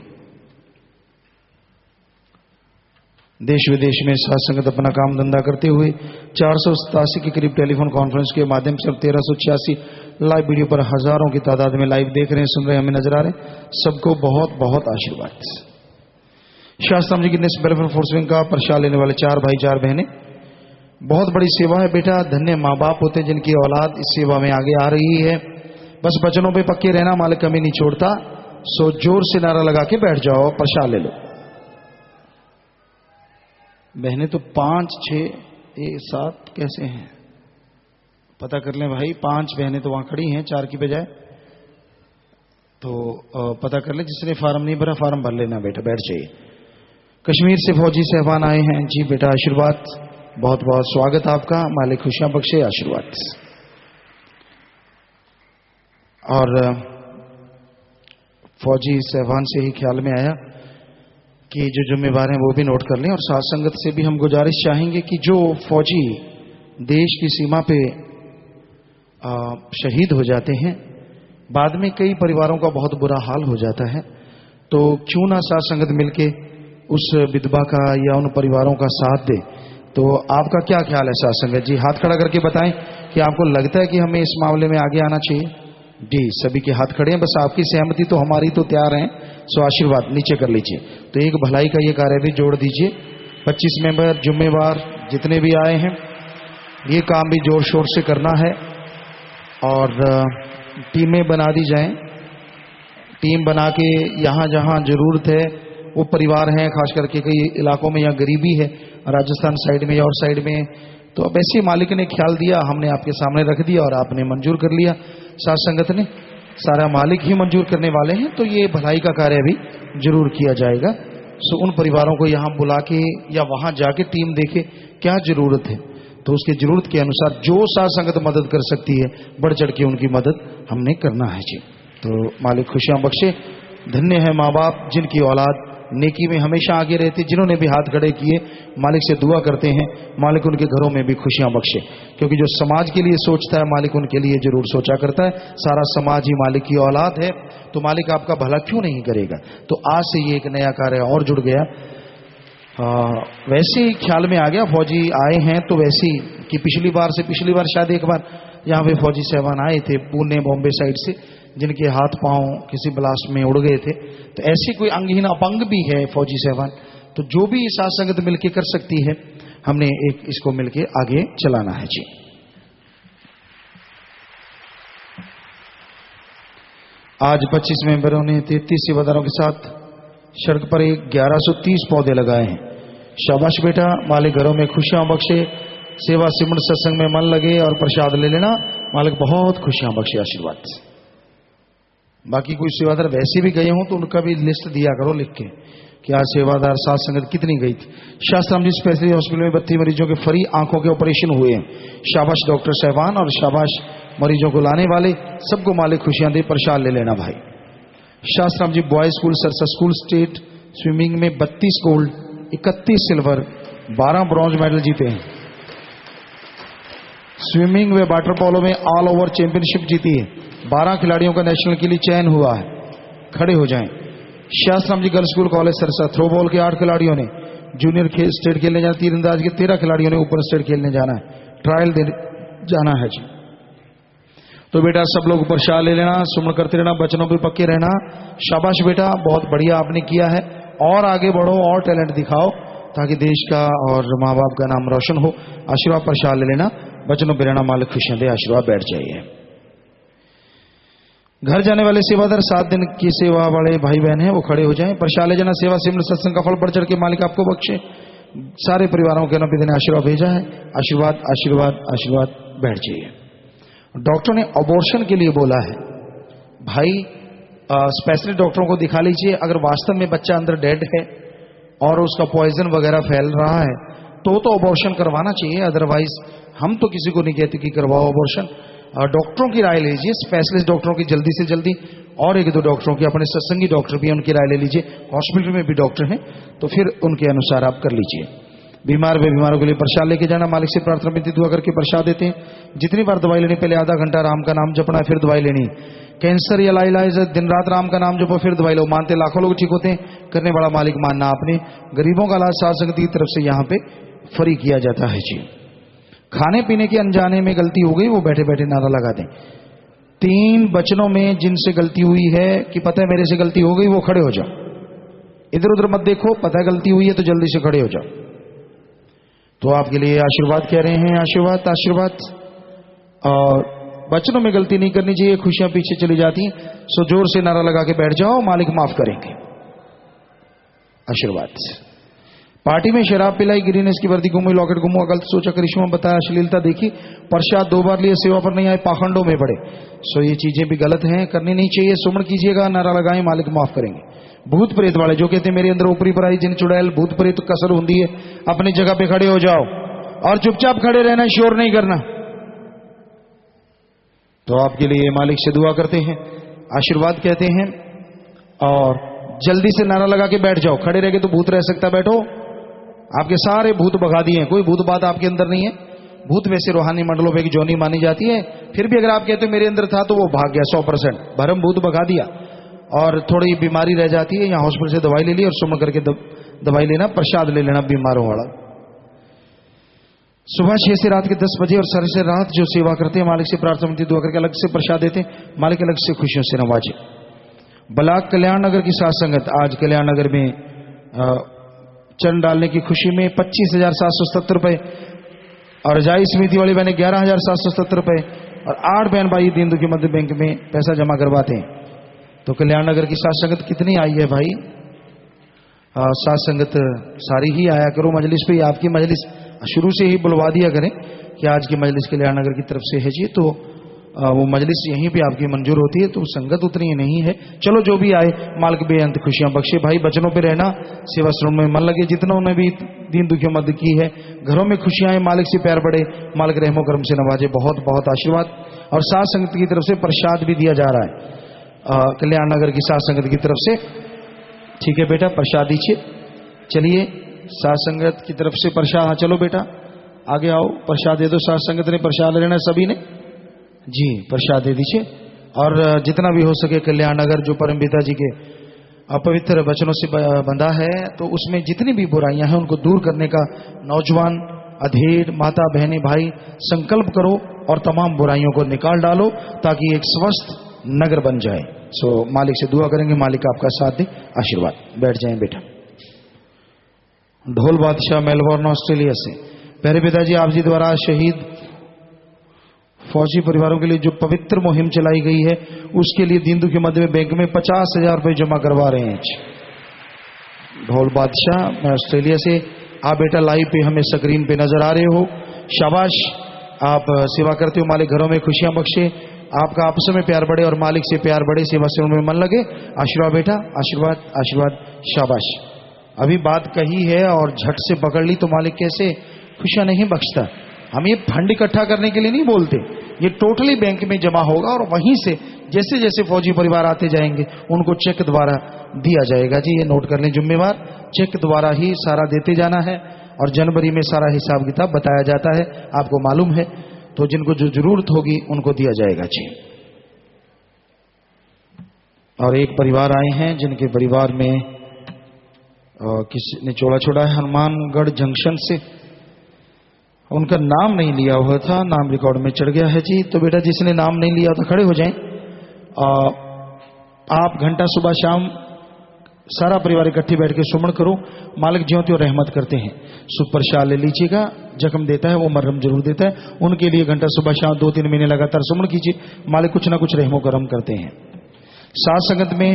देश विदेश में साथ संगत अपना काम धंधा करते हुए 487 के करीब टेलीफोन कॉन्फ्रेंस के माध्यम से 1386 लाइव वीडियो पर हजारों की तादाद में लाइव देख रहे हैं, सुन रहे हैं, हमें नजर आ रहे हैं। सबको बहुत बहुत आशीर्वाद। शास्त्राम जी की वेलफेयर फोर्स विंग का प्रसाद लेने वाले 4 भाई 4 बहनें, बहुत बड़ी सेवा है बेटा। धन्य माँ बाप होते हैं जिनकी औलाद इस सेवा में आगे आ रही है। बस वचनों पे पक्के रहना, मालिक कमी नहीं छोड़ता। सो जोर से नारा लगा के बैठ जाओ, प्रसाद ले लो। बहनें तो 5 6 7 कैसे हैं पता कर लें भाई। 5 बहनें तो वहां खड़ी हैं 4 की बजाय, तो पता कर ले। जिसने फार्म नहीं भरा फार्म भर लेना बेटा, बैठ जाइए। कश्मीर से फौजी साहबान आए हैं जी बेटा, आशीर्वाद। बहुत बहुत स्वागत आपका, मालिक खुशियां बख्शे। आशीर्वाद। और फौजी साहबान से ही ख्याल में आया कि जो जिम्मेवार हैं वो भी नोट कर लें। और साथ संगत से भी हम गुजारिश चाहेंगे कि जो फौजी देश की सीमा पे शहीद हो जाते हैं, बाद में कई परिवारों का बहुत बुरा हाल हो जाता है, तो क्यों ना साथ संगत मिलके उस विधवा का या उन परिवारों का साथ दे। तो आपका क्या ख्याल है साथ संगत जी? हाथ खड़ा करके बताएं कि आपको लगता है कि हमें इस मामले में आगे आना चाहिए। जी, सभी के हाथ खड़े हैं, बस आपकी सहमति तो हमारी तो तैयार है। सो आशीर्वाद नीचे कर लीजिए। तो एक भलाई का ये कार्य भी जोड़ दीजिए। 25 मेंबर जुम्मेवार जितने भी आए हैं, ये काम भी जोर शोर से करना है और टीमें बना दी जाएं। टीम बना के यहाँ जहाँ जरूरत है वो परिवार हैं, खास करके कई इलाकों में यहाँ गरीबी है, राजस्थान साइड में या और साइड में, तो अब ऐसे मालिक ने ख्याल दिया, हमने आपके सामने रख दिया और आपने मंजूर कर लिया। साथ संगत ने सारा मालिक ही मंजूर करने वाले हैं, तो ये भलाई का कार्य भी जरूर किया जाएगा। सो उन परिवारों को यहाँ बुला के या वहाँ जाके टीम देखे क्या जरूरत है, तो उसकी जरूरत के अनुसार जो साथ संगत मदद कर सकती है बढ़ चढ़ के उनकी मदद हमने करना है जी। तो मालिक खुशियां बख्शे। धन्य है माँ बाप जिनकी औलाद नेकी में हमेशा आगे रहती, जिन्होंने भी हाथ खड़े किए, मालिक से दुआ करते हैं मालिक उनके घरों में भी खुशियां बख्शे। क्योंकि जो समाज के लिए सोचता है मालिक उनके लिए जरूर सोचा करता है। सारा समाज ही मालिक की औलाद है, तो मालिक आपका भला क्यों नहीं करेगा। तो आज से ये एक नया कार्य और जुड़ गया। वैसे ही ख्याल में आ गया, फौजी आए हैं तो वैसे ही कि पिछली बार शायद एक बार यहाँ पे फौजी साहबान आए थे पुणे बॉम्बे साइड से, जिनके हाथ पांव किसी ब्लास्ट में उड़ गए थे। तो ऐसी कोई अंगहीन अपंग भी है फौजी साहबान, तो जो भी साथ संगत मिलके कर सकती है, हमने एक इसको मिलके आगे चलाना है जी। आज 25 मेंबरों ने 33 सेवादारों के साथ सड़क पर 1130 पौधे लगाए हैं। शाबाश बेटा, मालिक घरों में खुशियां बख्शे, सेवा सिमरन सत्संग में मन लगे और प्रसाद ले लेना, मालिक बहुत खुशियां बख्शे। आशीर्वाद। बाकी कोई सेवादार वैसे भी गए हों तो उनका भी लिस्ट दिया करो लिख के कि आज सेवादार साथ संगत कितनी गई थी। शास्त्राम जी स्पेशलिस्ट हॉस्पिटल में 32 मरीजों के फ्री आंखों के ऑपरेशन हुए हैं। शाबाश डॉक्टर साहबान और शाबाश मरीजों को लाने वाले, सबको मालिक खुशियां दे। प्रसाद ले लेना भाई। शास्त्राम ji boys school Sirsa school state swimming में 32 गोल्ड, 31 सिल्वर, 12 ब्रॉन्ज मेडल जीते हैं। स्विमिंग व वाटर पोलो में ऑल ओवर चैंपियनशिप जीती है। 12 खिलाड़ियों का नेशनल के लिए चयन हुआ है। खड़े हो जाएं। शास्त्राम ji girls school college Sirsa throwball के 8 खिलाड़ियों ने जूनियर स्टेट खेलने जाना, तीरंदाज के 13 खिलाड़ियों ने ऊपर स्टेट खेलने जाना है, ट्रायल देने जाना है जी। तो बेटा सब लोग प्रसाद ले लेना, सुमन करते रहना, बचनों पे पक्के रहना। शाबाश बेटा, बहुत बढ़िया आपने किया है। और आगे बढ़ो और टैलेंट दिखाओ ताकि देश का और माँ बाप का नाम रोशन हो। आशीर्वाद प्रसाद ले लेना, बचनों पे रहना, मालिक खुशियां दे। आशीर्वाद बैठ जाइए। घर जाने वाले सेवादार 7 दिन की सेवा वाले भाई बहन हैं वो खड़े हो जाएं। प्रसाद ले जाना, सेवा सिमरन सत्संग का फल बढ़ चढ़ के मालिक आपको बख्शे। सारे परिवारों के नाम पे आशीर्वाद भेजा है। आशीर्वाद आशीर्वाद आशीर्वाद बैठ जाइए। डॉक्टर ने अबॉर्शन के लिए बोला है भाई, स्पेशलिस्ट डॉक्टरों को दिखा लीजिए। अगर वास्तव में बच्चा अंदर डेड है और उसका पॉइजन वगैरह फैल रहा है तो अबॉर्शन करवाना चाहिए, अदरवाइज हम तो किसी को नहीं कहते कि करवाओ अबॉर्शन। डॉक्टरों की राय लीजिए, स्पेशलिस्ट डॉक्टरों की जल्दी से जल्दी, और 1-2 डॉक्टरों की, अपने सत्संगी डॉक्टर भी उनकी राय ले लीजिए। हॉस्पिटल में भी डॉक्टर हैं तो फिर उनके अनुसार आप कर लीजिए। बीमार वे बीमारों के लिए प्रसाद लेके जाना, मालिक से प्रार्थना विनती दुआ करके प्रसाद देते हैं। जितनी बार दवाई लेनी, पहले आधा घंटा राम का नाम जपना है, फिर दवाई लेनी। कैंसर या लाइलाज दिन रात राम का नाम जपो, फिर दवाई लो। मानते लाखों लोग ठीक होते हैं, करने वाला मालिक मानना आपने। गरीबों का इलाज साध संगत की तरफ से यहाँ पे फ्री किया जाता है जी। खाने पीने के अनजाने में गलती हो गई, वो बैठे बैठे नारा लगा दें। 3 वचनों में जिनसे गलती हुई है कि पता है मेरे से गलती हो गई, वो खड़े हो जाओ। इधर उधर मत देखो, पता है गलती हुई है तो जल्दी से खड़े हो जाओ। तो आपके लिए आशीर्वाद कह रहे हैं, आशीर्वाद आशीर्वाद। और वचनों में गलती नहीं करनी चाहिए, खुशियां पीछे चली जाती हैं। सो जोर से नारा लगा के बैठ जाओ, मालिक माफ करेंगे। आशीर्वाद। पार्टी में शराब पिलाई, गिरीनेस की वर्दी घूमी, लॉकेट घूमू, गलत सोचा, करिश्मा बताया, अश्लीलता देखी, प्रसाद 2 बार लिए, सेवा पर नहीं आए, पाखंडों में पड़े। सो ये चीजें भी गलत हैं, करनी नहीं चाहिए। सुमन कीजिएगा, नारा लगाएं, मालिक माफ करेंगे। भूत प्रेत वाले जो कहते हैं मेरे अंदर ऊपरी पराई जिन चुड़ैल भूत प्रेत कसर होती है, अपनी जगह पे खड़े हो जाओ और चुपचाप खड़े रहना, शोर नहीं करना। तो आपके लिए मालिक से दुआ करते हैं, आशीर्वाद कहते हैं। और जल्दी से नारा लगा के बैठ जाओ। खड़े रह के तो भूत रह सकता, बैठो। आपके सारे भूत भगा दिए, कोई भूत बात आपके अंदर नहीं है। भूत वैसे रूहानी मंडलों पे की जोनी मानी जाती है, फिर भी अगर आप कहते हो मेरे अंदर था तो वो भाग गया 100%, भरम भूत भगा दिया। और थोड़ी बीमारी रह जाती है, यहाँ हॉस्पिटल से दवाई ले ली और सुमन करके दवाई लेना, प्रसाद ले लेना बीमारों वाला। सुबह 6 से रात के 10 बजे और सारे से रात जो सेवा करते हैं, मालिक से प्रार्थना दुआ करके अलग से प्रसाद देते हैं, मालिक अलग से खुशियों से नवाजे। ब्लॉक कल्याण नगर की साथ संगत आज कल्याण नगर में चरण डालने की खुशी में 25,770 रुपए, और जाई समिति वाली बहने 11,770 रुपए, और 8 बहन भाई दीन दुखी मध्य बैंक में पैसा जमा करवाते हैं। तो कल्याण नगर की साथ संगत कितनी आई है भाई? साथ संगत सारी ही आया करो मजलिस पे। आपकी मजलिस शुरू से ही बुलवा दिया करें कि आज की मजलिस कल्याण नगर की तरफ से है जी, तो वो मजलिस यहीं पे आपकी मंजूर होती है। तो संगत उतनी नहीं है, चलो जो भी आए मालिक बेअंत खुशियां बख्शे। भाई बचनों पे रहना, सेवा श्रम में मन लगे, जितना उन्हें भी दीन दुखियों मदद की है, घरों में खुशियां आए, मालिक से पैर बढ़े, मालिक रहमो करम से नवाजे। बहुत बहुत आशीर्वाद। और साथ संगत की तरफ से प्रसाद भी दिया जा रहा है कल्याण नगर की साथ संगत की तरफ से। ठीक है बेटा, प्रसाद दीजिए। चलिए साथ संगत की तरफ से प्रसाद। हाँ चलो बेटा आगे आओ, प्रसाद दे दो। साथ संगत ने प्रसाद लेना, सभी ने जी प्रसाद दे दीजिए। और जितना भी हो सके कल्याण नगर जो परम पिता जी के अपवित्र वचनों से बंधा है, तो उसमें जितनी भी बुराइयां हैं उनको दूर करने का नौजवान, अधेड़, माता, बहनें, भाई संकल्प करो और तमाम बुराइयों को निकाल डालो ताकि एक स्वस्थ नगर बन जाए। सो मालिक से दुआ करेंगे, मालिक आपका साथ दे। आशीर्वाद। बैठ जाएं बेटा। ढोल बादशाह मेलबोर्न ऑस्ट्रेलिया से, प्यारे पिताजी आप जी द्वारा शहीद फौजी परिवारों के लिए जो पवित्र मुहिम चलाई गई है, उसके लिए दीन दुखी मध्य में बैंक में 50,000 रुपए जमा करवा रहे हैं। ढोल बादशाह मैं ऑस्ट्रेलिया से, आप बेटा लाइव पे हमें स्क्रीन पे नजर आ रहे हो। शाबाश, आप सेवा करते हो, मालिक घरों में खुशियां बख्शे, आपका आपस में प्यार बढ़े और मालिक से प्यार बढ़े, सेवा सेवा में मन लगे। आशीर्वाद बेटा, आशीर्वाद आशीर्वाद, शाबाश। अभी बात कही है और झट से पकड़ ली तो मालिक कैसे खुशियां नहीं बख्शता। हम ये फंड इकट्ठा करने के लिए नहीं बोलते, ये टोटली बैंक में जमा होगा और वहीं से जैसे जैसे फौजी परिवार आते जाएंगे उनको चेक द्वारा दिया जाएगा। जी ये नोट कर लें, जिम्मेवार चेक द्वारा ही सारा देते जाना है और जनवरी में सारा हिसाब किताब बताया जाता है, आपको मालूम है। तो जिनको जो जरूरत होगी उनको दिया जाएगा जी। और एक परिवार आए हैं जिनके परिवार में किसी ने चोला छोड़ा है हनुमानगढ़ जंक्शन से, उनका नाम नहीं लिया हुआ था, नाम रिकॉर्ड में चढ़ गया है जी। तो बेटा जिसने नाम नहीं लिया था खड़े हो जाएं। आप घंटा सुबह शाम सारा परिवार इकट्ठे बैठ के सुमन करो, मालिक ज्यों त्यों रहमत करते हैं। सुपर शाल ले लीजिएगा, जख्म देता है वो मरहम जरूर देता है, उनके लिए घंटा सुबह शाम 2-3 महीने लगातार सुमन कीजिए, मालिक कुछ ना कुछ रहमो करम करते हैं। साथ संगत में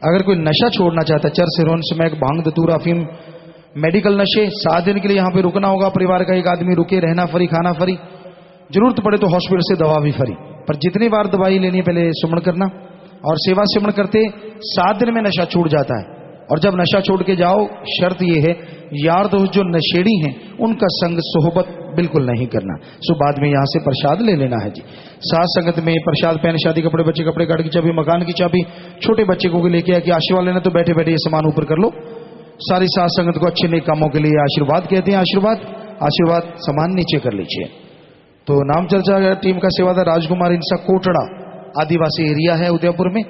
अगर कोई नशा छोड़ना चाहता है, चरस हेरोइन स्मैक भांग धतूरा अफीम मेडिकल नशे, 7 दिन के लिए यहाँ पे रुकना होगा, परिवार का एक आदमी रुके, रहना फ्री, खाना फ्री, जरूरत पड़े तो हॉस्पिटल से दवा भी फ्री। पर जितनी बार दवाई लेनी है पहले सुमन करना, और सेवा सेवन करते 7 दिन में नशा छूट जाता है। और जब नशा छोड़ के जाओ शर्त यह है यार दोस्त जो नशेड़ी हैं उनका संग सोहबत बिल्कुल नहीं करना। सो बाद में यहां से प्रसाद ले लेना है जी। साथ संगत में प्रसाद, पैन, शादी कपड़े, बच्चे कपड़े, गाड़ी की चाबी, मकान की चाबी, छोटे बच्चे को लेके आके आशीर्वाद लेना, तो बैठे बैठे ये सामान ऊपर कर लो। सारी साथ संगत को अच्छे नेक कामों के लिए आशीर्वाद कहते हैं। आशीर्वाद आशीर्वाद, सामान नीचे कर लीजिए। तो नाम चर्चा टीम का सेवादार राजकुमार इंसा कोटड़ा आदिवासी एरिया है उदयपुर में,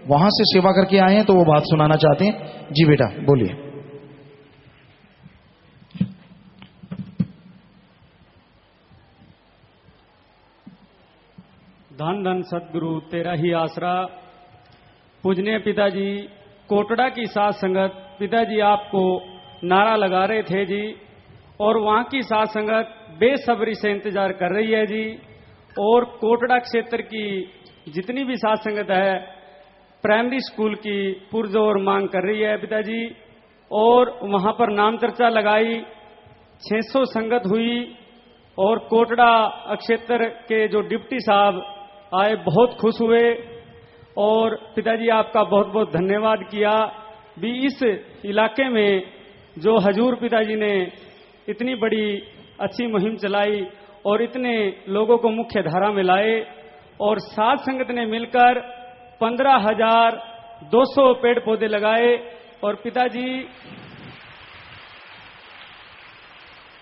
वहां से सेवा करके आए हैं, तो वो बात सुनाना चाहते हैं। जी बेटा बोलिए। धन धन सदगुरु तेरा ही आसरा। पूजनीय पिताजी कोटड़ा की साथ संगत, पिताजी आपको नारा लगा रहे थे जी, और वहां की साथ संगत बेसब्री से इंतजार कर रही है जी। और कोटड़ा क्षेत्र की जितनी भी साथ संगत है प्राइमरी स्कूल की पुरजोर मांग कर रही है पिताजी। और वहां पर नाम चर्चा लगाई, 600 संगत हुई, और कोटड़ा क्षेत्र के जो डिप्टी साहब आए बहुत खुश हुए, और पिताजी आपका बहुत बहुत धन्यवाद किया भी। इस इलाके में जो हजूर पिताजी ने इतनी बड़ी अच्छी मुहिम चलाई और इतने लोगों को मुख्य धारा में लाए, और साथ संगत ने मिलकर 15,200 पेड़ पौधे लगाए। और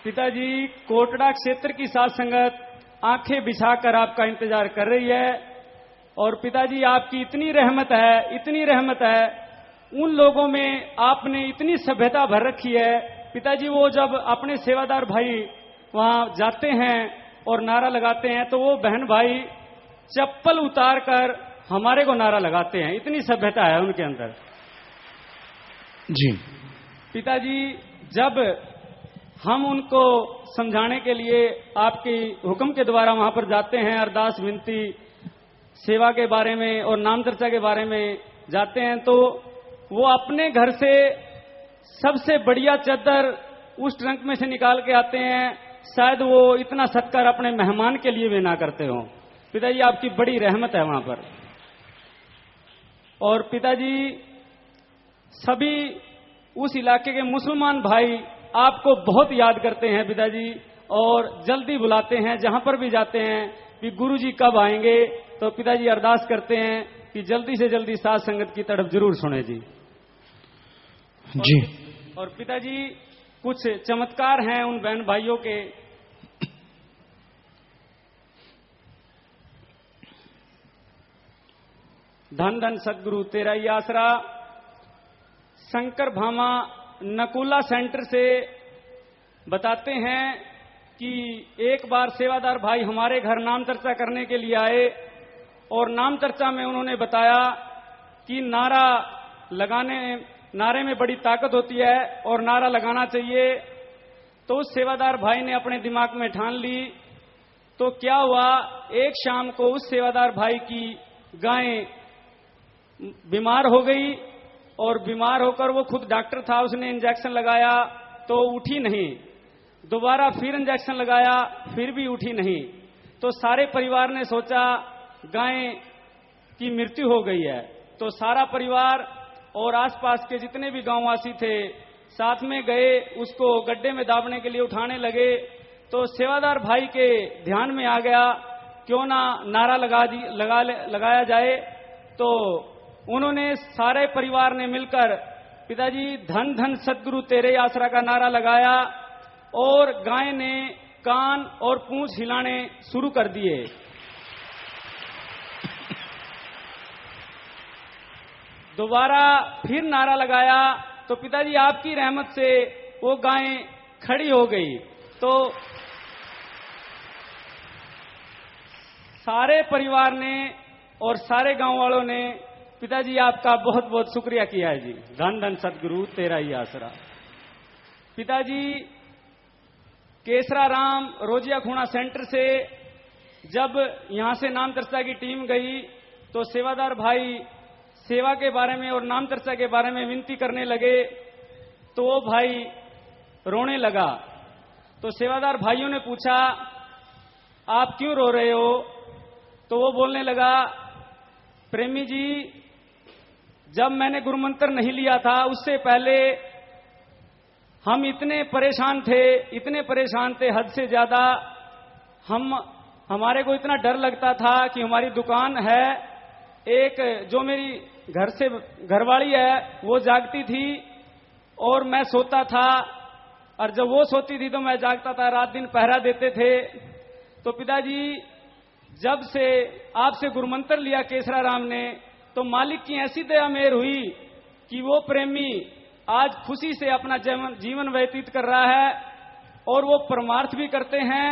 पिताजी कोटड़ा क्षेत्र की साथ संगत आंखें बिछाकर आपका इंतजार कर रही है। और पिताजी आपकी इतनी रहमत है, उन लोगों में आपने इतनी सभ्यता भर रखी है पिताजी। वो जब अपने सेवादार भाई वहां जाते हैं और नारा लगाते हैं तो वो बहन भाई चप्पल उतार कर हमारे को नारा लगाते हैं, इतनी सभ्यता है उनके अंदर जी। पिताजी जब हम उनको समझाने के लिए आपके हुक्म के द्वारा वहां पर जाते हैं, अरदास विनती सेवा के बारे में और नाम चर्चा के बारे में जाते हैं, तो वो अपने घर से सबसे बढ़िया चादर उस ट्रंक में से निकाल के आते हैं। शायद वो इतना सत्कार अपने मेहमान के लिए भी ना करते हो। पिताजी आपकी बड़ी रहमत है वहां पर। और पिताजी सभी उस इलाके के मुसलमान भाई आपको बहुत याद करते हैं पिताजी, और जल्दी बुलाते हैं जहां पर भी जाते हैं कि गुरुजी कब आएंगे। तो पिताजी अरदास करते हैं कि जल्दी से जल्दी साथ संगत की तरफ जरूर सुने जी। जी। और पिताजी कुछ चमत्कार हैं उन बहन भाइयों के। धन धन सदगुरु तेरा ही आसरा। शंकर भामा नकुला सेंटर से बताते हैं कि एक बार सेवादार भाई हमारे घर नाम चर्चा करने के लिए आए, और नाम चर्चा में उन्होंने बताया कि नारे में बड़ी ताकत होती है और नारा लगाना चाहिए। तो उस सेवादार भाई ने अपने दिमाग में ठान ली। तो क्या हुआ, एक शाम को उस सेवादार भाई की गाय बीमार हो गई, और बीमार होकर वो खुद डॉक्टर था, उसने इंजेक्शन लगाया तो उठी नहीं, दोबारा फिर इंजेक्शन लगाया फिर भी उठी नहीं। तो सारे परिवार ने सोचा गाय की मृत्यु हो गई है। तो सारा परिवार और आसपास के जितने भी गांववासी थे साथ में गए, उसको गड्ढे में दाबने के लिए उठाने लगे। तो सेवादार भाई के ध्यान में आ गया क्यों ना नारा लगाया जाए। तो उन्होंने सारे परिवार ने मिलकर पिताजी धन धन सद्गुरु तेरे आसरा का नारा लगाया और गाय ने कान और पूंछ हिलाने शुरू कर दिए। दोबारा फिर नारा लगाया तो पिताजी आपकी रहमत से वो गाय खड़ी हो गई। तो सारे परिवार ने और सारे गांव वालों ने पिताजी आपका बहुत बहुत शुक्रिया किया है जी। धन धन सद्गुरु तेरा ही आसरा। पिताजी केसरा राम रोजिया खूणा सेंटर से जब यहां से नाम चर्चा की टीम गई तो सेवादार भाई सेवा के बारे में और नाम चर्चा के बारे में विनती करने लगे तो वो भाई रोने लगा। तो सेवादार भाइयों ने पूछा आप क्यों रो रहे हो? तो वो बोलने लगा प्रेमी जी, जब मैंने गुरुमंत्र नहीं लिया था उससे पहले हम इतने परेशान थे हद से ज्यादा। हमारे को इतना डर लगता था कि हमारी दुकान है, एक जो मेरी घरवाली है वो जागती थी और मैं सोता था, और जब वो सोती थी तो मैं जागता था, रात दिन पहरा देते थे। तो पिताजी जब से आपसे गुरुमंत्र लिया केसरा राम ने तो मालिक की ऐसी दया मेहर हुई कि वो प्रेमी आज खुशी से अपना जीवन व्यतीत कर रहा है और वो परमार्थ भी करते हैं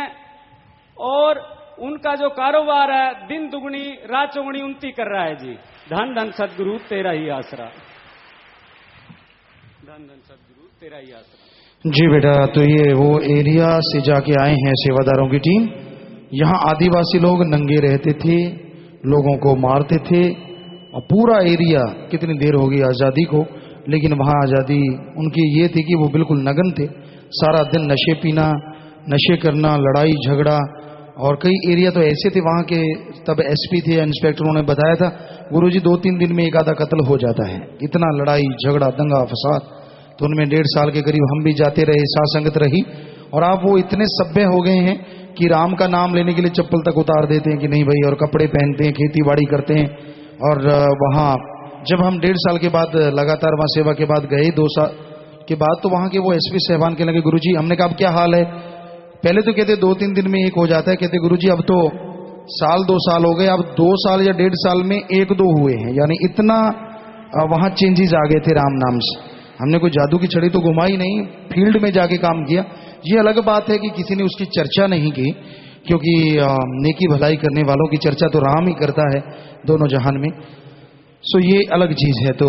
और उनका जो कारोबार है दिन दुगनी रात चौगुनी उन्नति कर रहा है जी। धन धन सद्गुरु तेरा ही आसरा। धन धन सद्गुरु तेरा ही आसरा। जी बेटा, तो ये वो एरिया से जाके आए हैं सेवादारों की टीम। यहाँ आदिवासी लोग नंगे रहते थे, लोगों को मारते थे और पूरा एरिया, कितनी देर हो गई आज़ादी को, लेकिन वहाँ आज़ादी उनकी ये थी कि वो बिल्कुल नग्न थे। सारा दिन नशे पीना, नशे करना, लड़ाई झगड़ा। और कई एरिया तो ऐसे थे वहाँ के, तब एसपी थे, इंस्पेक्टरों ने बताया था गुरुजी 2-3 दिन में एक आधा कत्ल हो जाता है, इतना लड़ाई झगड़ा दंगा फसाद। तो उनमें 1.5 साल के करीब हम भी जाते रहे, साथ संगत रही। और आप वो इतने सभ्य हो गए हैं कि राम का नाम लेने के लिए चप्पल तक उतार देते हैं कि नहीं भाई, और कपड़े पहनते हैं, खेती बाड़ी करते हैं। और वहाँ जब हम 1.5 साल के बाद लगातार वहाँ सेवा के बाद गए, 2 साल के बाद, तो वहाँ के वो एसपी साहबान कहने लगे गुरुजी, हमने कहा अब क्या हाल है? पहले तो कहते 2-3 दिन में एक हो जाता है, कहते गुरुजी अब तो 1-2 साल हो गए, अब 2 साल या 1.5 साल में 1-2 हुए हैं। यानी इतना वहाँ चेंजेस आ गए थे राम नाम से। हमने कोई जादू की छड़ी तो घुमाई नहीं, फील्ड में जाके काम किया। ये अलग बात है कि किसी ने उसकी चर्चा नहीं की, क्योंकि नेकी भलाई करने वालों की चर्चा तो राम ही करता है दोनों जहान में। सो ये अलग चीज है। तो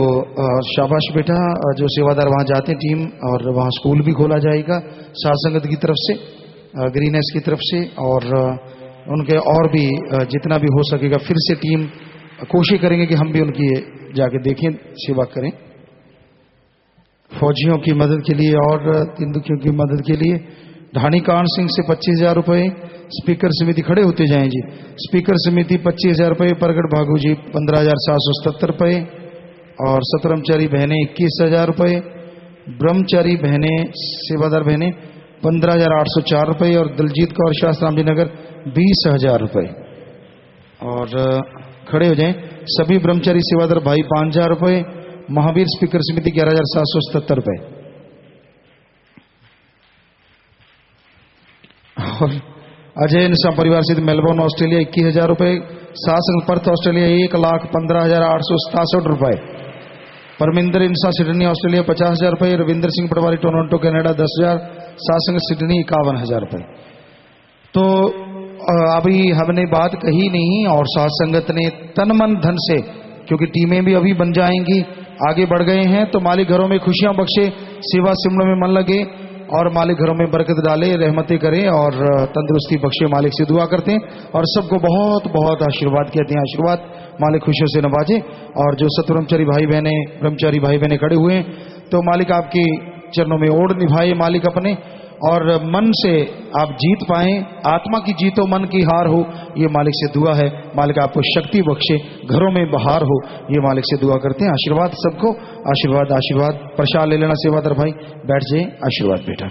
शाबाश बेटा, जो सेवादार वहाँ जाते हैं टीम, और वहाँ स्कूल भी खोला जाएगा साथ संगत की तरफ से, ग्रीनेस की तरफ से, और उनके और भी जितना भी हो सकेगा फिर से टीम कोशिश करेंगे कि हम भी उनकी जाके देखें, सेवा करें। फौजियों की मदद के लिए और तीन दुखियों की मदद के लिए ढाणी कान सिंह से 25,000 रुपये। स्पीकर समिति खड़े होते जाएं जी। स्पीकर समिति 25,000 रुपये। प्रगट भागू जी 15,777 रुपये। और सतरमचारी बहनें 21,000 रुपये। ब्रह्मचारी बहनें, सेवादार बहनें 15,804 रुपये। और दलजीत कौर शास्त्राम जी नगर 20,000 रुपये। और खड़े हो जाएं सभी ब्रह्मचारी सेवादार भाई 5,000 रुपये। महावीर स्पीकर समिति 11,777 रुपये। और अजय निशा परिवार से मेलबोर्न ऑस्ट्रेलिया 21,000 रुपये। सासन पर्थ ऑस्ट्रेलिया 1,15,867 रुपये। परमिंदर इंसा सिडनी ऑस्ट्रेलिया 50,000 रुपये। रविंद्र सिंह पटवारी टोरंटो कनाडा 10,000। सासन सिडनी 51,000 रुपये। तो अभी हमने बात कही नहीं, और साथ संगत ने तन मन धन से, क्योंकि टीमें भी अभी बन जाएंगी, आगे बढ़ गए हैं, तो मालिक घरों में खुशियां बख्शे, सेवा सिमरों में मन लगे, और मालिक घरों में बरकत डाले, रहमतें करे और तंदुरुस्ती बख्शे। मालिक से दुआ करते हैं और सबको बहुत बहुत आशीर्वाद कहते हैं। आशीर्वाद मालिक खुशियों से नवाजे। और जो सतब्रह्मचारी भाई बहने, ब्रह्मचारी भाई बहने खड़े हुए हैं, तो मालिक आपके चरणों में ओढ़ निभाए मालिक अपने, और मन से आप जीत पाएं, आत्मा की जीत हो मन की हार हो, ये मालिक से दुआ है। मालिक आपको शक्ति बख्शे, घरों में बहार हो, ये मालिक से दुआ करते हैं। आशीर्वाद सबको, आशीर्वाद आशीर्वाद। प्रसाद ले लेना सेवादार भाई, बैठ जाए। आशीर्वाद बेटा।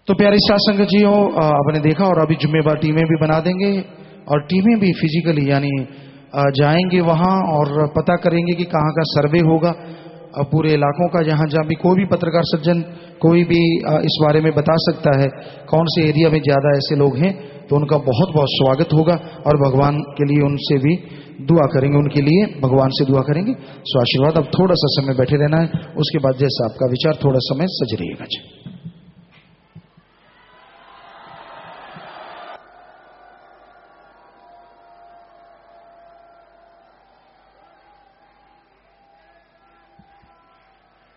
तो प्यारे साथ संगत जी हो, आपने देखा और अभी जुम्मेवार टीमें भी बना देंगे और टीमें भी फिजिकली यानी जाएंगे वहां और पता करेंगे कि कहाँ का सर्वे होगा पूरे इलाकों का, जहां जहां भी कोई भी पत्रकार सज्जन कोई भी इस बारे में बता सकता है कौन से एरिया में ज्यादा ऐसे लोग हैं, तो उनका बहुत बहुत स्वागत होगा और भगवान के लिए उनसे भी दुआ करेंगे, उनके लिए भगवान से दुआ करेंगे। सो आशीर्वाद। अब थोड़ा सा समय बैठे रहना है, उसके बाद जैसा आपका विचार, थोड़ा समय सज रहिएगा।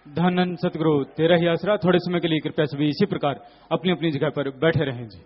धन सतगुरु तेरा ही आसरा। थोड़े समय के लिए कृपया सभी इसी प्रकार अपनी अपनी जगह पर बैठे रहें जी।